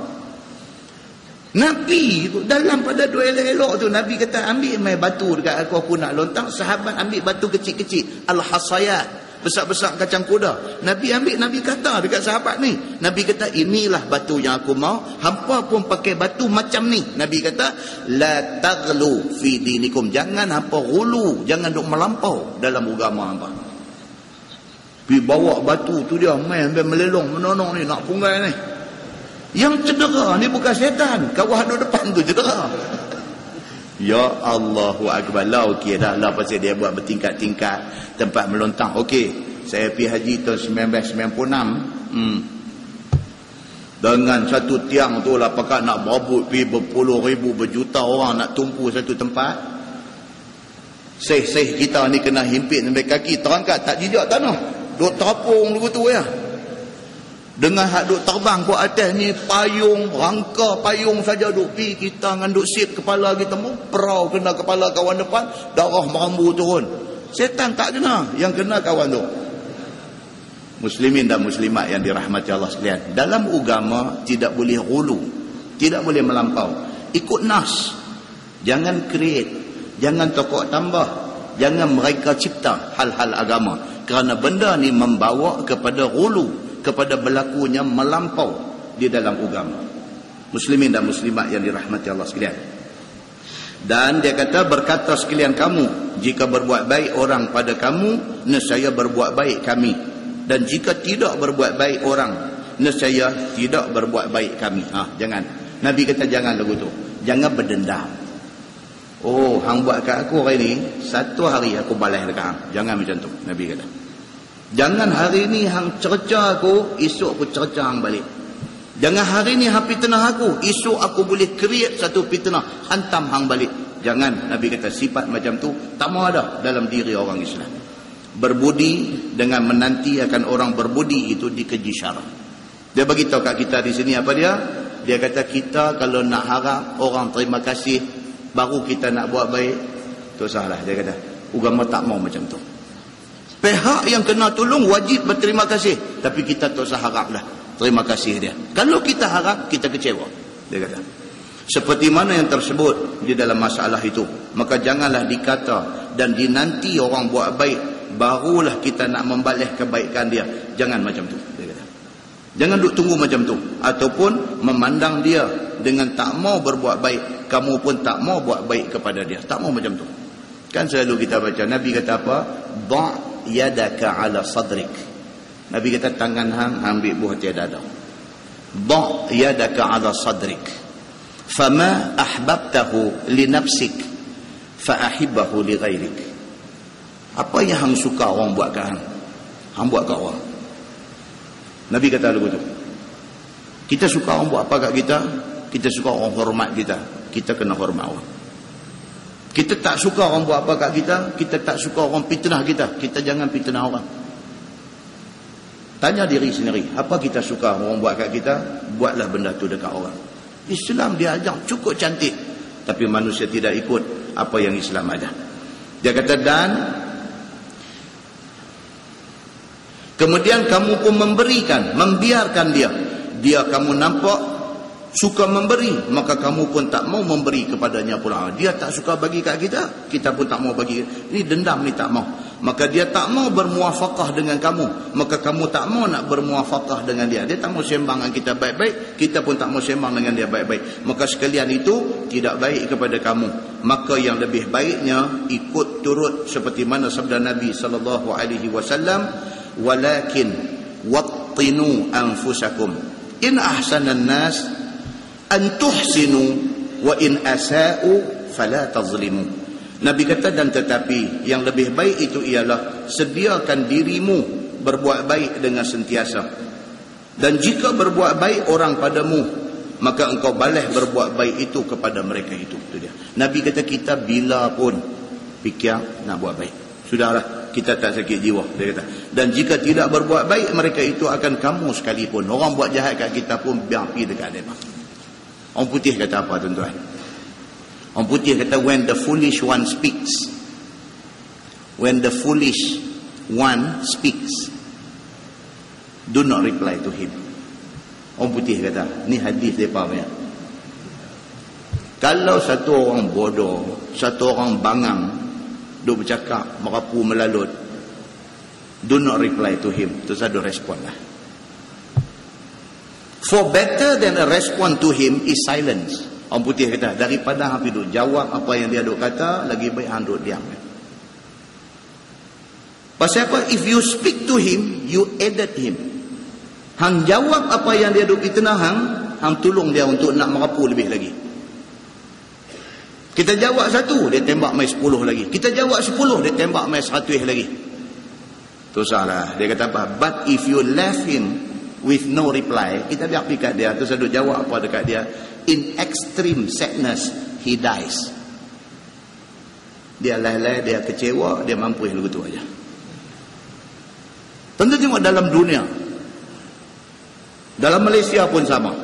Nabi dalam pada dua elok-elok tu, Nabi kata ambil mai batu dekat aku nak lontang. Sahabat ambil batu kecil-kecil, al-hasayat, besar-besar kacang kuda. Nabi ambil, Nabi kata dekat sahabat ni, Nabi kata inilah batu yang aku mau, hampa pun pakai batu macam ni. Nabi kata la taghlu fi dinikum, jangan hampa ghulu, jangan duk melampau dalam agama hampa. Pergi bawa batu tu dia main sampai melelong menonong ni nak punggai ni. Yang cedera ni bukan syaitan, kawah duduk depan tu cedera. Ya Allahu Akbar. Lah okey dah lah pasal dia buat bertingkat-tingkat tempat melontang. Okey, saya pergi haji tahun 1996. Dengan satu tiang tu lah pakat nak berebut pergi berpuluh ribu, berjuta orang nak tumpu satu tempat. Syekh kita ni kena himpit sampai kaki, terangkat tak jijak tanah. Duk terapung dulu tu ya. Dengan hak duk terbang ke atas ni, payung, rangka payung saja duk pi, kita dengan duk sit kepala kita mu, perau kena kepala kawan depan, darah merambu turun. Setan tak kena, yang kena kawan tu. Muslimin dan muslimat yang dirahmati Allah sekalian, dalam agama tidak boleh ghulu, tidak boleh melampau. Ikut nas, jangan create, jangan tokok tambah, jangan mereka cipta hal-hal agama, kerana benda ni membawa kepada ghulu, kepada berlakunya melampau di dalam agama. Muslimin dan muslimat yang dirahmati Allah sekalian. Dan dia kata, berkata sekalian kamu, jika berbuat baik orang pada kamu, nescaya berbuat baik kami. Dan jika tidak berbuat baik orang, nescaya tidak berbuat baik kami. Jangan. Nabi kata jangan lagu tu. Jangan berdendam. Oh, hang buat kat aku hari ni, satu hari aku balas dekat hang. Jangan macam tu, Nabi kata. Jangan hari ni hang cerca aku, esok aku cerca hang balik. Jangan hari ni hang fitnah aku, esok aku boleh create satu fitnah, hantam hang balik. Jangan. Nabi kata sifat macam tu tak mau ada dalam diri orang Islam. Berbudi dengan menanti akan orang berbudi itu dikeji syarak. Dia bagi tahu kat kita di sini apa dia? Dia kata kita kalau nak harap orang terima kasih baru kita nak buat baik, tu salah. Dia kata agama tak mau macam tu. Pihak yang kena tolong wajib berterima kasih, tapi kita tak usah haraplah terima kasih dia. Kalau kita harap, kita kecewa. Dia kata seperti mana yang tersebut di dalam masalah itu, maka janganlah dikata dan dinanti orang buat baik barulah kita nak membalas kebaikan dia. Jangan macam tu, dia kata. Jangan duk tunggu macam tu, ataupun memandang dia dengan tak mau berbuat baik, kamu pun tak mau buat baik kepada dia. Tak mau macam tu. Kan selalu kita baca, Nabi kata apa? Da' yadaka ala sadrik. Nabi kata tangan hang ambil buah tiada dada. Da' yadaka ala sadrik. Fama ahbabtahu li nafsik fa ahibbahu li ghairik. Apa yang hang suka orang buat kat hang, hang buat kat orang. Nabi kata begitu. Kita suka orang buat apa kat kita, kita suka orang hormat kita, kita kena hormat orang. Kita tak suka orang buat apa kat kita, kita tak suka orang fitnah kita, kita jangan fitnah orang. Tanya diri sendiri, apa kita suka orang buat kat kita, buatlah benda tu dekat orang. Islam dia ajar cukup cantik, tapi manusia tidak ikut apa yang Islam ajar. Dia kata dan kemudian kamu pun memberikan, membiarkan dia kamu nampak suka memberi, maka kamu pun tak mau memberi kepadanya pula. Dia tak suka bagi kat kita, kita pun tak mau bagi. Ini dendam ni tak mau. maka dia tak mau bermuafakah dengan kamu, maka kamu tak mau nak bermuafakah dengan dia. Dia tak mau sembang dengan kita baik-baik, kita pun tak mau sembang dengan dia baik-baik, maka sekalian itu tidak baik kepada kamu. Maka yang lebih baiknya ikut turut seperti mana sabda Nabi sallallahu alaihi wasallam, walakin wattinu anfusakum in ahsanan nas an tuhsinu wa in asa'u fala tazlimu. Nabi kata, dan tetapi yang lebih baik itu ialah sediakan dirimu berbuat baik dengan sentiasa, dan jika berbuat baik orang padamu, maka engkau balas berbuat baik itu kepada mereka itu. Itu dia. Nabi kata kita bila pun fikir nak buat baik, sudahlah, kita tak sakit jiwa, dia kata. Dan jika tidak berbuat baik, mereka itu akan kamu sekalipun. Orang buat jahat kat kita pun biar pergi dekat mereka. Orang putih kata apa tuan-tuan? Orang putih kata, when the foolish one speaks, when the foolish one speaks, do not reply to him. Orang putih kata, ni hadis mereka punya. Kalau satu orang bodoh, satu orang bangang duk bercakap, merapu melalut, do not reply to him. Terus ada respon lah. For better than a response to him is silence. Orang putih kata, daripada hang duk jawab apa yang dia duk kata, lagi baik hang duk diam. Pasal apa? If you speak to him, you aided him. Hang jawab apa yang dia duk fitnah hang tolong dia untuk nak merapu lebih lagi. Kita jawab satu, dia tembak mai 10 lagi. Kita jawab 10, dia tembak mai 100 lagi. Tu salah. Dia kata apa? But if you left him with no reply, kita biar pergi kat dia, terus duk jawab apa dekat dia, in extreme sadness he dies. Dia lalai, dia kecewa, dia mampu lagu tu aja. Tentu tengok dalam dunia, dalam Malaysia pun sama.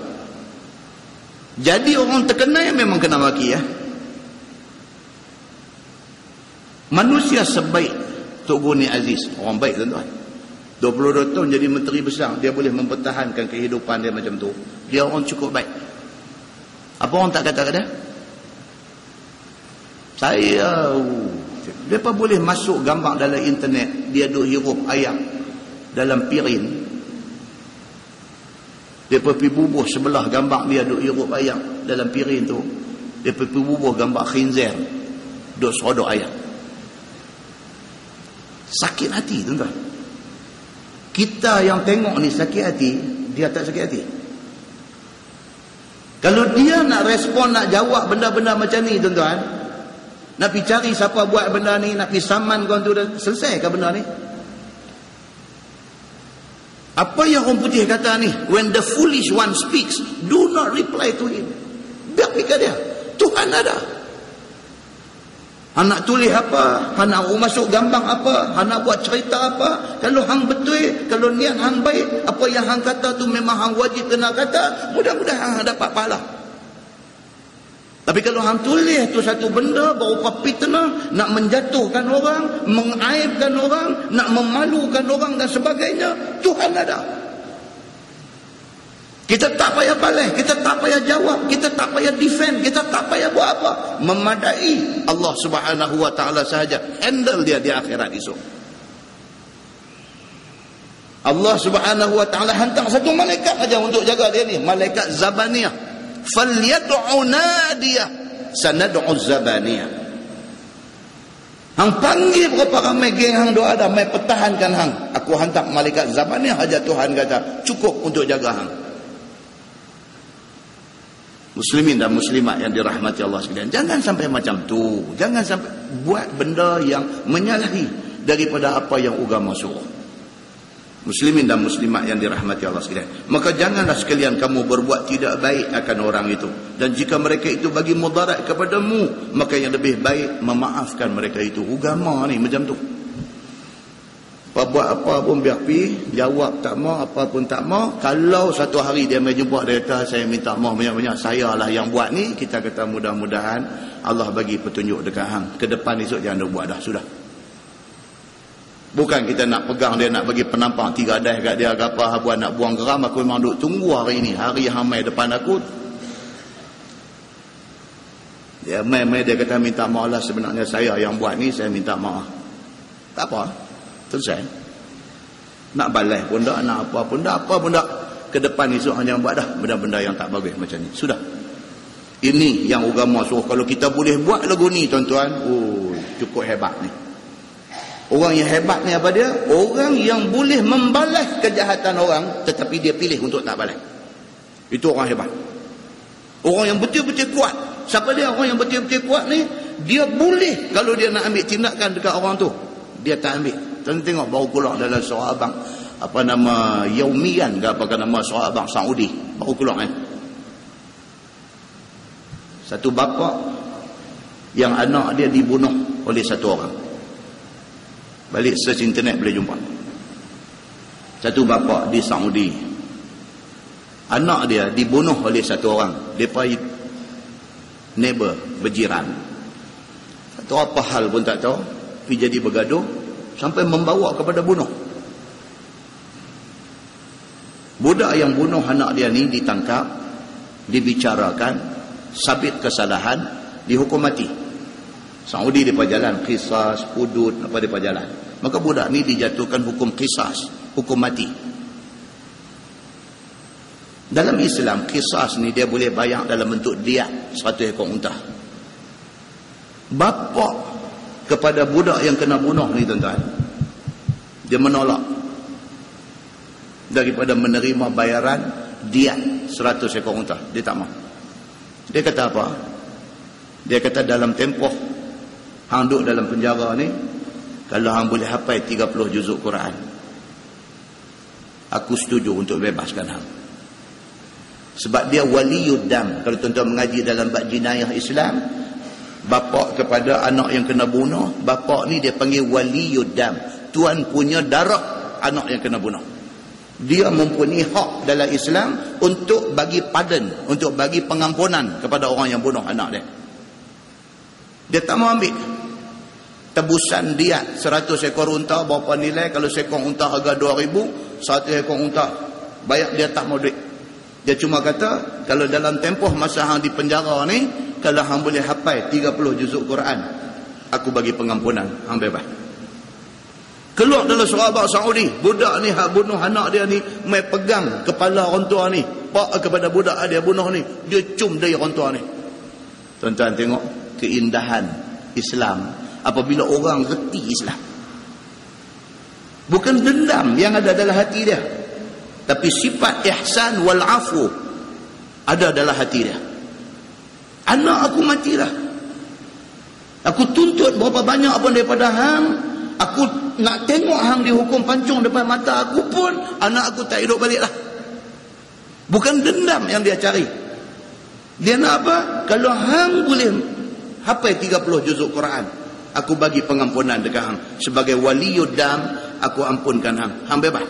Jadi orang terkenal memang kena maki ya. Manusia sebaik Tok Guni Aziz, orang baik tuan-tuan, 22 tahun jadi menteri besar, dia boleh mempertahankan kehidupan dia macam tu. Dia orang cukup baik. Apa orang tak kata dia? Mereka boleh masuk gambar dalam internet, dia duk hirup ayam dalam piring. Dia pergi bubuh sebelah gambar dia duk hirup ayam dalam piring tu. Dia pergi bubuh gambar khinzir duk sodok ayam. Sakit hati tuan-tuan. Kita yang tengok ni sakit hati, dia tak sakit hati. Kalau dia nak respon, nak jawab benda-benda macam ni tuan-tuan, nak pergi cari siapa buat benda ni, nak pergi saman kau tu, dah selesai ke benda ni? Apa yang orang putih kata ni, when the foolish one speaks, do not reply to him. Biar fikir dia, Tuhan ada. Han nak tulis apa, han nak masuk gambar apa, han nak buat cerita apa, kalau hang betul, kalau niat hang baik, apa yang hang kata tu memang hang wajib kena kata, mudah-mudahan hang dapat pahala. Tapi kalau hang tulis tu satu benda berupa fitnah, nak menjatuhkan orang, mengaibkan orang, nak memalukan orang dan sebagainya, Tuhan ada. Kita tak payah balas, kita tak payah jawab, kita tak payah defend, kita tak payah buat apa. Memadai Allah Subhanahu wa taala sahaja handle dia di akhirat esok. Allah Subhanahu wa taala hantar satu malaikat saja untuk jaga dia ni, malaikat Zabaniyah. Falyad'u nadiyah sanad'u Zabaniyah. Hang panggil berapa ramai geng hang doa ada, mai pertahankan hang. Aku hantar malaikat Zabaniyah saja, Tuhan kata cukup untuk jaga hang. Muslimin dan muslimat yang dirahmati Allah sekalian, jangan sampai macam tu. Jangan sampai buat benda yang menyalahi daripada apa yang agama suruh. Muslimin dan muslimat yang dirahmati Allah sekalian, maka janganlah sekalian kamu berbuat tidak baik akan orang itu. Dan jika mereka itu bagi mudarat kepadamu, maka yang lebih baik memaafkan mereka itu. Agama ni macam tu. Buat apa pun biar pergi, jawab tak mau, apa pun tak mau. Kalau satu hari dia mai jumpa, dia kata saya minta maaf banyak-banyak, saya lah yang buat ni, kita kata mudah-mudahan Allah bagi petunjuk dekat hang. Ke depan esok jangan buat dah, sudah. Bukan kita nak pegang dia, nak bagi penampang 3 dah kat dia ke apa, buat nak buang geram. Aku memang duk tunggu hari ni, hari yang mai depan aku. Dia mai dia kata minta maaf lah, sebenarnya saya yang buat ni, saya minta maaf. Tak apa. Selesai. Nak balas pun tak, nak apa pun tak, ke depan esok hanya buat dah benda-benda yang tak bagus macam ni. Sudah. Ini yang agama suruh. Kalau kita boleh buat lagu ni tuan-tuan, cukup hebat ni. Orang yang hebat ni apa dia? Orang yang boleh membalas kejahatan orang tetapi dia pilih untuk tak balas. Itu orang hebat. Orang yang betul-betul kuat. Siapa dia orang yang betul-betul kuat ni? Dia boleh kalau dia nak ambil tindakan dekat orang tu, dia tak ambil. Tuan tengok baru keluar dalam surah abang, apa nama, Yaumian ke apa nama surah abang Saudi, baru keluar kan. Satu bapa yang anak dia dibunuh oleh satu orang. Balik search internet boleh jumpa. Satu bapa di Saudi, anak dia dibunuh oleh satu orang. Depa neighbor, berjiran. Tak tahu apa hal pun tak tahu, pergi jadi bergaduh sampai membawa kepada bunuh. Budak yang bunuh anak dia ni ditangkap, dibicarakan, sabit kesalahan, dihukum mati. Saudi depa jalan qisas, hudud, apa depa jalan. Maka budak ni dijatuhkan hukum qisas, hukum mati. Dalam Islam, qisas ni dia boleh bayar dalam bentuk diat 100 ekor unta. Bapa kepada budak yang kena bunuh ni tuan-tuan, dia menolak daripada menerima bayaran diat 100 ekor unta. Dia tak mahu. Dia kata apa? Dia kata dalam tempoh hang duduk dalam penjara ni, kalau hang boleh hafal 30 juzuk Quran, aku setuju untuk bebaskan hang. Sebab dia waliyud dam. Kalau tuan-tuan mengaji dalam bab jinayah Islam, bapa kepada anak yang kena bunuh, bapa ni dia panggil waliyud dam, tuan punya darah anak yang kena bunuh. Dia mempunyai hak dalam Islam untuk bagi pardon, untuk bagi pengampunan kepada orang yang bunuh anak dia. Dia tak mau ambil tebusan diat 100 ekor unta. Berapa nilai? Kalau seekor unta harga 2,000, 100 ekor unta bayar, dia tak mau duit. Dia cuma kata kalau dalam tempoh masa hang di penjara ni, kalau hang boleh hafal 30 juzuk Quran, aku bagi pengampunan, hang bebas. Keluar dalam surah Abang Saudi, budak ni hak bunuh anak dia ni, mai pegang kepala orang tua ni, pak kepada budak dia bunuh ni, dia cium dari orang tua ni. Tuan-tuan tengok keindahan Islam apabila orang reti Islam. Bukan dendam yang ada dalam hati dia, tapi sifat ihsan wal afu ada dalam hati dia. Anak aku matilah, aku tuntut berapa banyak pun daripada hang, aku nak tengok hang dihukum pancung depan mata aku pun, anak aku tak hidup balik lah. Bukan dendam yang dia cari. Dia nak apa? Kalau hang boleh hafal 30 juzuk Quran, aku bagi pengampunan dekat hang. Sebagai waliyud dam, aku ampunkan hang. Hang bebas.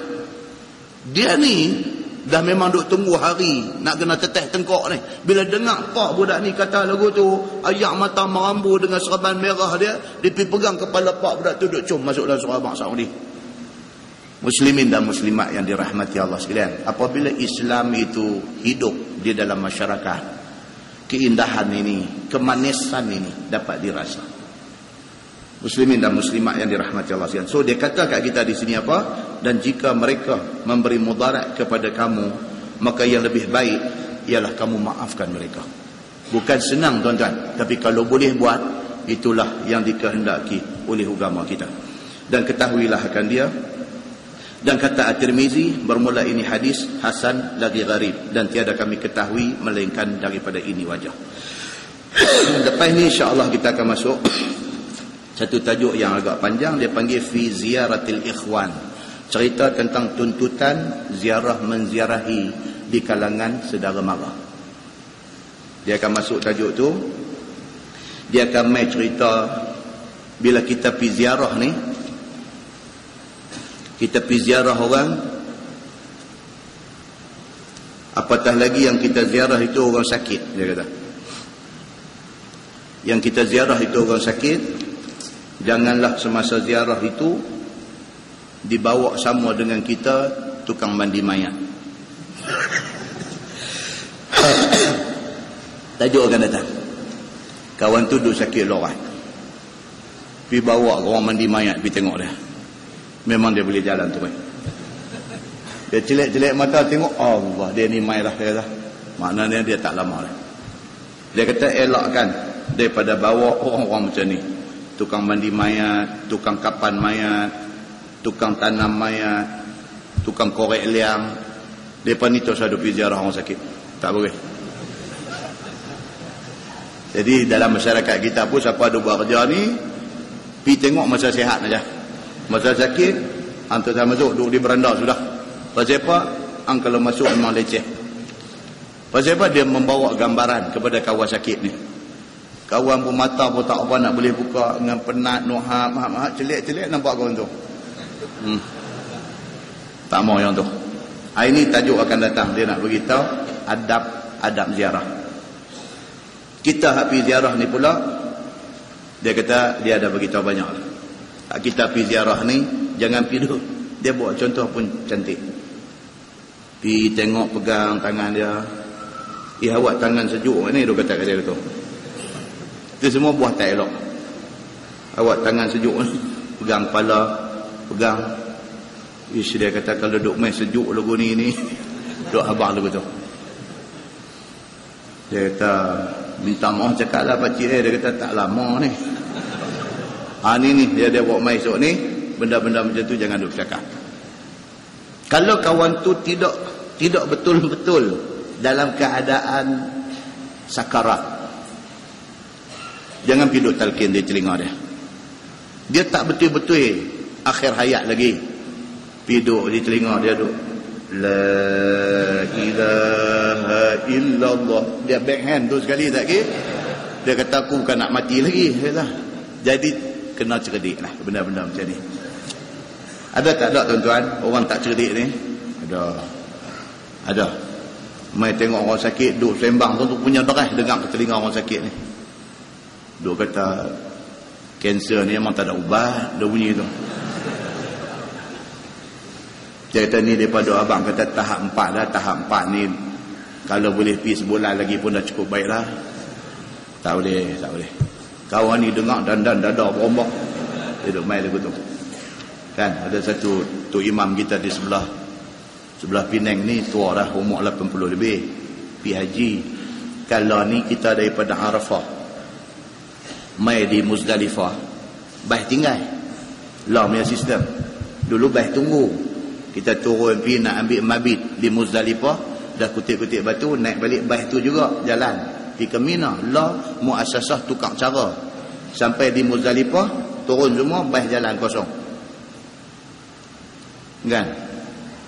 Dia ni dah memang duk tunggu hari nak kena teteh tengkok ni. Bila dengar pak budak ni kata lagu tu, ayak mata merambu dengan serban merah dia, dia pergi pegang kepala pak budak tu, duk cium masuk dalam surah Abang Saudi. Muslimin dan muslimat yang dirahmati Allah sekalian, apabila Islam itu hidup di dalam masyarakat, keindahan ini, kemanisan ini dapat dirasa. Muslimin dan muslimat yang dirahmati Allah sekalian. So dia kata kat kita di sini apa? Dan jika mereka memberi mudarat kepada kamu, maka yang lebih baik ialah kamu maafkan mereka. Bukan senang tuan-tuan, tapi kalau boleh buat, itulah yang dikehendaki oleh agama kita. Dan ketahuilah akan dia. Dan kata At-Tirmizi, bermula ini hadis hasan lagi gharib, dan tiada kami ketahui melainkan daripada ini wajah. Lepas ni insya-Allah kita akan masuk satu tajuk yang agak panjang, dia panggil fi ziyaratil ikhwan. Cerita tentang tuntutan ziarah menziarahi di kalangan saudara mara. Dia akan masuk tajuk tu. Dia akan mai cerita bila kita pergi ziarah ni, kita pergi ziarah orang, apatah lagi yang kita ziarah itu orang sakit, dia kata. Yang kita ziarah itu orang sakit, janganlah semasa ziarah itu dibawa sama dengan kita tukang mandi mayat. Tajuk akan datang. Kawan tu duk sakit lorat. Pergi bawa orang mandi mayat, pergi tengok dia. Memang dia boleh jalan tu. Dia celek-celek mata tengok, Allah, dia ni mai lah. Maknanya dia tak lama lah. Dia kata elakkan daripada bawa orang-orang macam ni. Tukang mandi mayat, tukang kapan mayat, tukang tanam mayat, tukang korek liang. Mereka ni terus ada pergi ziarah orang sakit. Tak boleh. Jadi dalam masyarakat kita pun siapa ada buat kerja ni, pergi tengok masa sihat saja. Masa sakit, hantar saya masuk, duduk di beranda sudah. Pasal apa? Kalau masuk memang leceh. Pasal apa? Dia membawa gambaran kepada kawan sakit ni. Kawan pun mata pun tak apa nak boleh buka, dengan penat, nuham, celik-celik nampak kawan tu. Tak mau yang tu. Ini tajuk akan datang. Dia nak beritahu adab ziarah. Kita pergi ziarah ni pula, dia kata dia ada beritahu banyak. Kita pergi ziarah ni, jangan pergi duduk. Dia buat contoh pun cantik. Pergi tengok, pegang tangan dia. Awak tangan sejuk ni, dia kata kat dia tu. Itu semua buah tak elok. Awak tangan sejuk ni, pegang kepala, pegang. Dia kata kalau duduk main sejuk lagu ni duduk abang lagu tu. Dia kata minta maaf cakap lah pakcik dia kata tak lama ni. Ni dia buat main esok ni, benda-benda macam tu jangan duduk cakap. Kalau kawan tu tidak betul-betul dalam keadaan sakarat, jangan pergi duduk talqin di telinga dia. Dia tak betul-betul akhir hayat lagi. Pergi duduk di telinga dia duduk. La ilaha illallah. Dia backhand tu sekali tak ke? Dia kata aku bukan nak mati lagi. Jadi kena cerdik lah benda-benda macam ni. Ada tak ada tuan-tuan orang tak cerdik ni? Ada. Mai tengok orang sakit duduk sembang tu punya derah dengar ke telinga orang sakit ni. Duk kata kanser ni memang tak ada ubat, dia bunyi tu. Dia kata ni daripada abang kata tahap 4 dah, tahap 4 ni kalau boleh pergi sebulan lagi pun dah cukup baik lah. Tak boleh. Kawan ni dengar dandan dada berombak. Dia duk main lagu tu. Kan ada satu tu imam kita di sebelah Penang ni tua dah, umur 80 lebih. Pergi haji. Kalau ni kita daripada Arafah mai di Muzdalifah, bah tinggal lah punya sistem. Dulu bah tunggu, kita turun pergi nak ambil mabit di Muzdalifah, dah kutip-kutip batu naik balik bah tu juga jalan pergi ke Mina. Lah muassasah tukar cara sampai di Muzdalifah, turun semua bah jalan kosong. Kan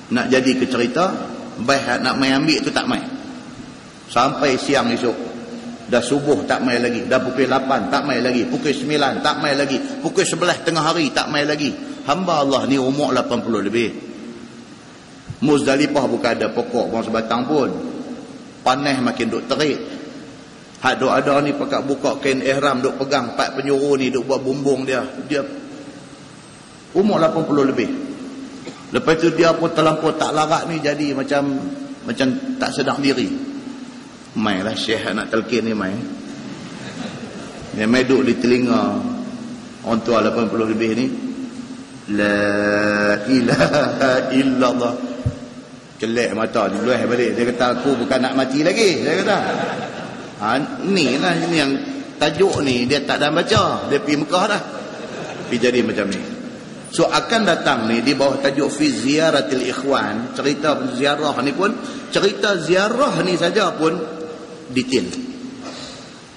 nak jadi ke cerita bah nak mai ambil tu tak mai sampai siang esok. Dah subuh tak mai lagi, dah pukul 8 tak mai lagi, pukul 9 tak mai lagi, pukul 11 tengah hari tak mai lagi. Hamba Allah ni umur 80 lebih. Muzdalifah bukan ada pokok pun sebatang pun. Panas makin duk terik. Hak duk ada ni pakat buka kain ihram, duk pegang 4 penyuruh ni, duk buat bumbung dia. Dia umur 80 lebih. Lepas tu dia pun terlampau tak larat ni, jadi macam tak sedar diri. Mai lah syekh nak talqin ni mai. Dia mai duduk di telinga orang tua 80 lebih ni. La ilaha illallah. Kelek mata dia luah balik. Dia kata aku bukan nak mati lagi. Dia kata. Ni lah ini yang tajuk ni dia tak dah baca. Dia pergi Mekah dah. Pergi jadi macam ni. So akan datang ni di bawah tajuk fi ziyaratil ikhwan, cerita ziarah ni pun, cerita ziarah ni saja pun detail.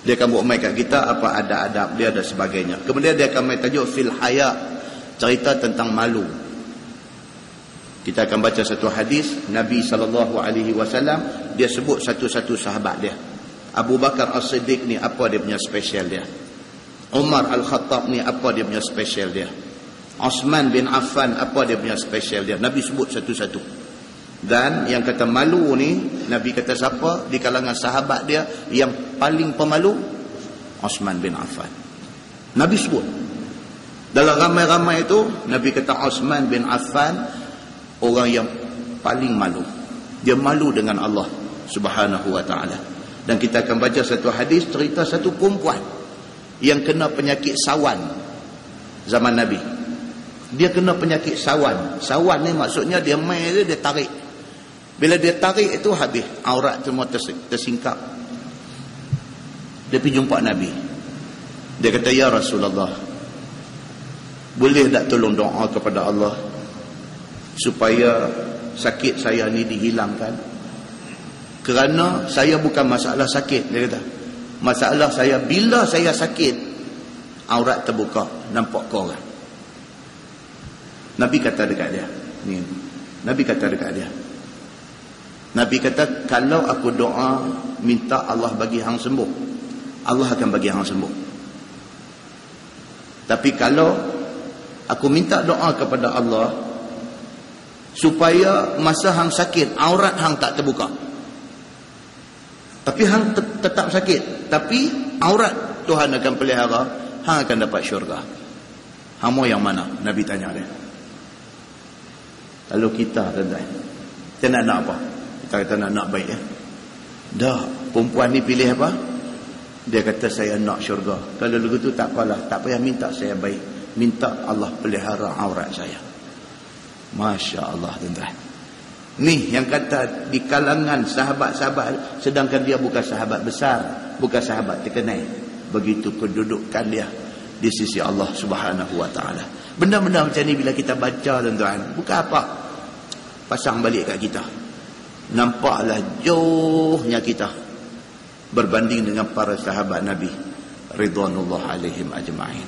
Dia akan buat mai kat kita apa ada adab dia dan sebagainya. Kemudian dia akan mai tajuk fil haya, cerita tentang malu. Kita akan baca satu hadis Nabi SAW, dia sebut satu-satu sahabat dia. Abu Bakar As-Siddiq ni apa dia punya special dia. Umar Al-Khattab ni apa dia punya special dia. Osman bin Affan apa dia punya special dia. Nabi sebut satu-satu. Dan yang kata malu ni, Nabi kata siapa di kalangan sahabat dia yang paling pemalu? Osman bin Affan. Nabi sebut. Dalam ramai-ramai itu, Nabi kata Osman bin Affan orang yang paling malu. Dia malu dengan Allah Subhanahu wa ta'ala. Dan kita akan baca satu hadis cerita satu perempuan yang kena penyakit sawan. zaman Nabi. Dia kena penyakit sawan. Sawan ni maksudnya dia main dia tarik. Bila dia tarik itu habis, aurat semua tersingkap. Dia pergi jumpa Nabi. Dia kata, ya Rasulullah, boleh tak tolong doa kepada Allah supaya sakit saya ni dihilangkan? Kerana saya bukan masalah sakit, dia kata. Masalah saya, bila saya sakit, aurat terbuka, nampak korang. Nabi kata dekat dia, ni, Nabi kata dekat dia, Nabi kata, kalau aku doa minta Allah bagi hang sembuh, Allah akan bagi hang sembuh. Tapi kalau aku minta doa kepada Allah supaya masa hang sakit aurat hang tak terbuka, tapi hang tetap sakit, tapi aurat Tuhan akan pelihara, hang akan dapat syurga, hang mau yang mana? Nabi tanya dia. Kalau kita tuan-tuan, kita nak apa? Kita kata nak baik ya. Dah, perempuan ni pilih apa? Dia kata saya nak syurga. Kalau begitu tak apalah, tak payah minta saya baik, minta Allah pelihara aurat saya. Masya Allah tuan-tuan. Ni yang kata di kalangan sahabat-sahabat, sedangkan dia bukan sahabat besar, bukan sahabat terkenal. Begitu kedudukan dia di sisi Allah Subhanahu wa taala. Benda-benda macam ni bila kita baca tuan-tuan, bukan apa, pasang balik kat kita. Nampaklah jauhnya kita berbanding dengan para sahabat Nabi ridwanullah alaihim ajma'in.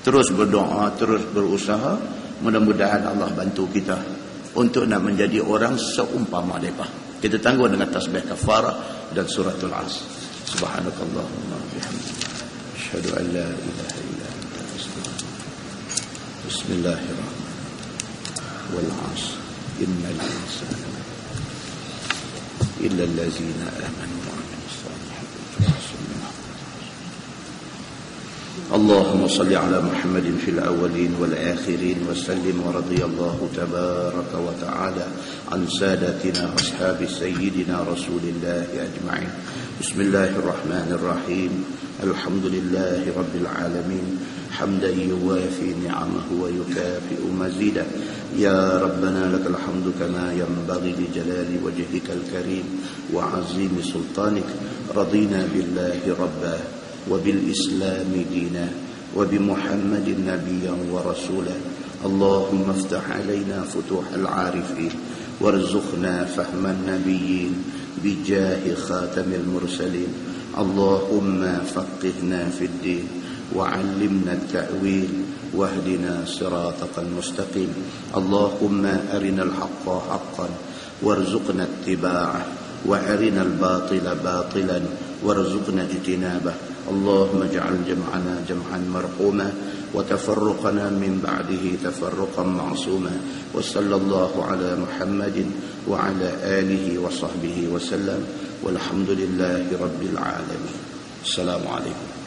Terus berdoa, terus berusaha, mudah-mudahan Allah bantu kita untuk nak menjadi orang seumpama mereka. Kita tangguh dengan tasbih kafarah dan suratul Asr. Subhanakallahumma bihamdika, asyhadu an la ilaha illa anta, astaghfiruka. Bismillahirrahmanirrahim. Wal 'asr innal insana illa allazina amanu wa 'amilus salihati. اللهم صل على محمد في الأولين والآخرين وسلم، ورضي الله تبارك وتعالى عن سادتنا أصحاب سيدنا رسول الله أجمعين. بسم الله الرحمن الرحيم. الحمد لله رب العالمين، حمدا يوافي نعمه ويكافئ مزيدا. يا ربنا لك الحمد كما ينبغي لجلال وجهك الكريم وعظيم سلطانك. رضينا بالله ربا وبالإسلام دينا وبمحمد نبيا ورسولا. اللهم افتح علينا فتوح العارفين وارزقنا فهم النبيين بجاه خاتم المرسلين. اللهم فقهنا في الدين وعلمنا التأويل واهدنا صراطك المستقيم. اللهم أرنا الحق حقا وارزقنا اتباعه وأرنا الباطل باطلا وارزقنا اجتنابه. اللهم اجعل جمعنا جمعا مرحوما وتفرقنا من بعده تفرقا معصوما. وصلى الله على محمد وعلى آله وصحبه وسلم، والحمد لله رب العالمين. السلام عليكم.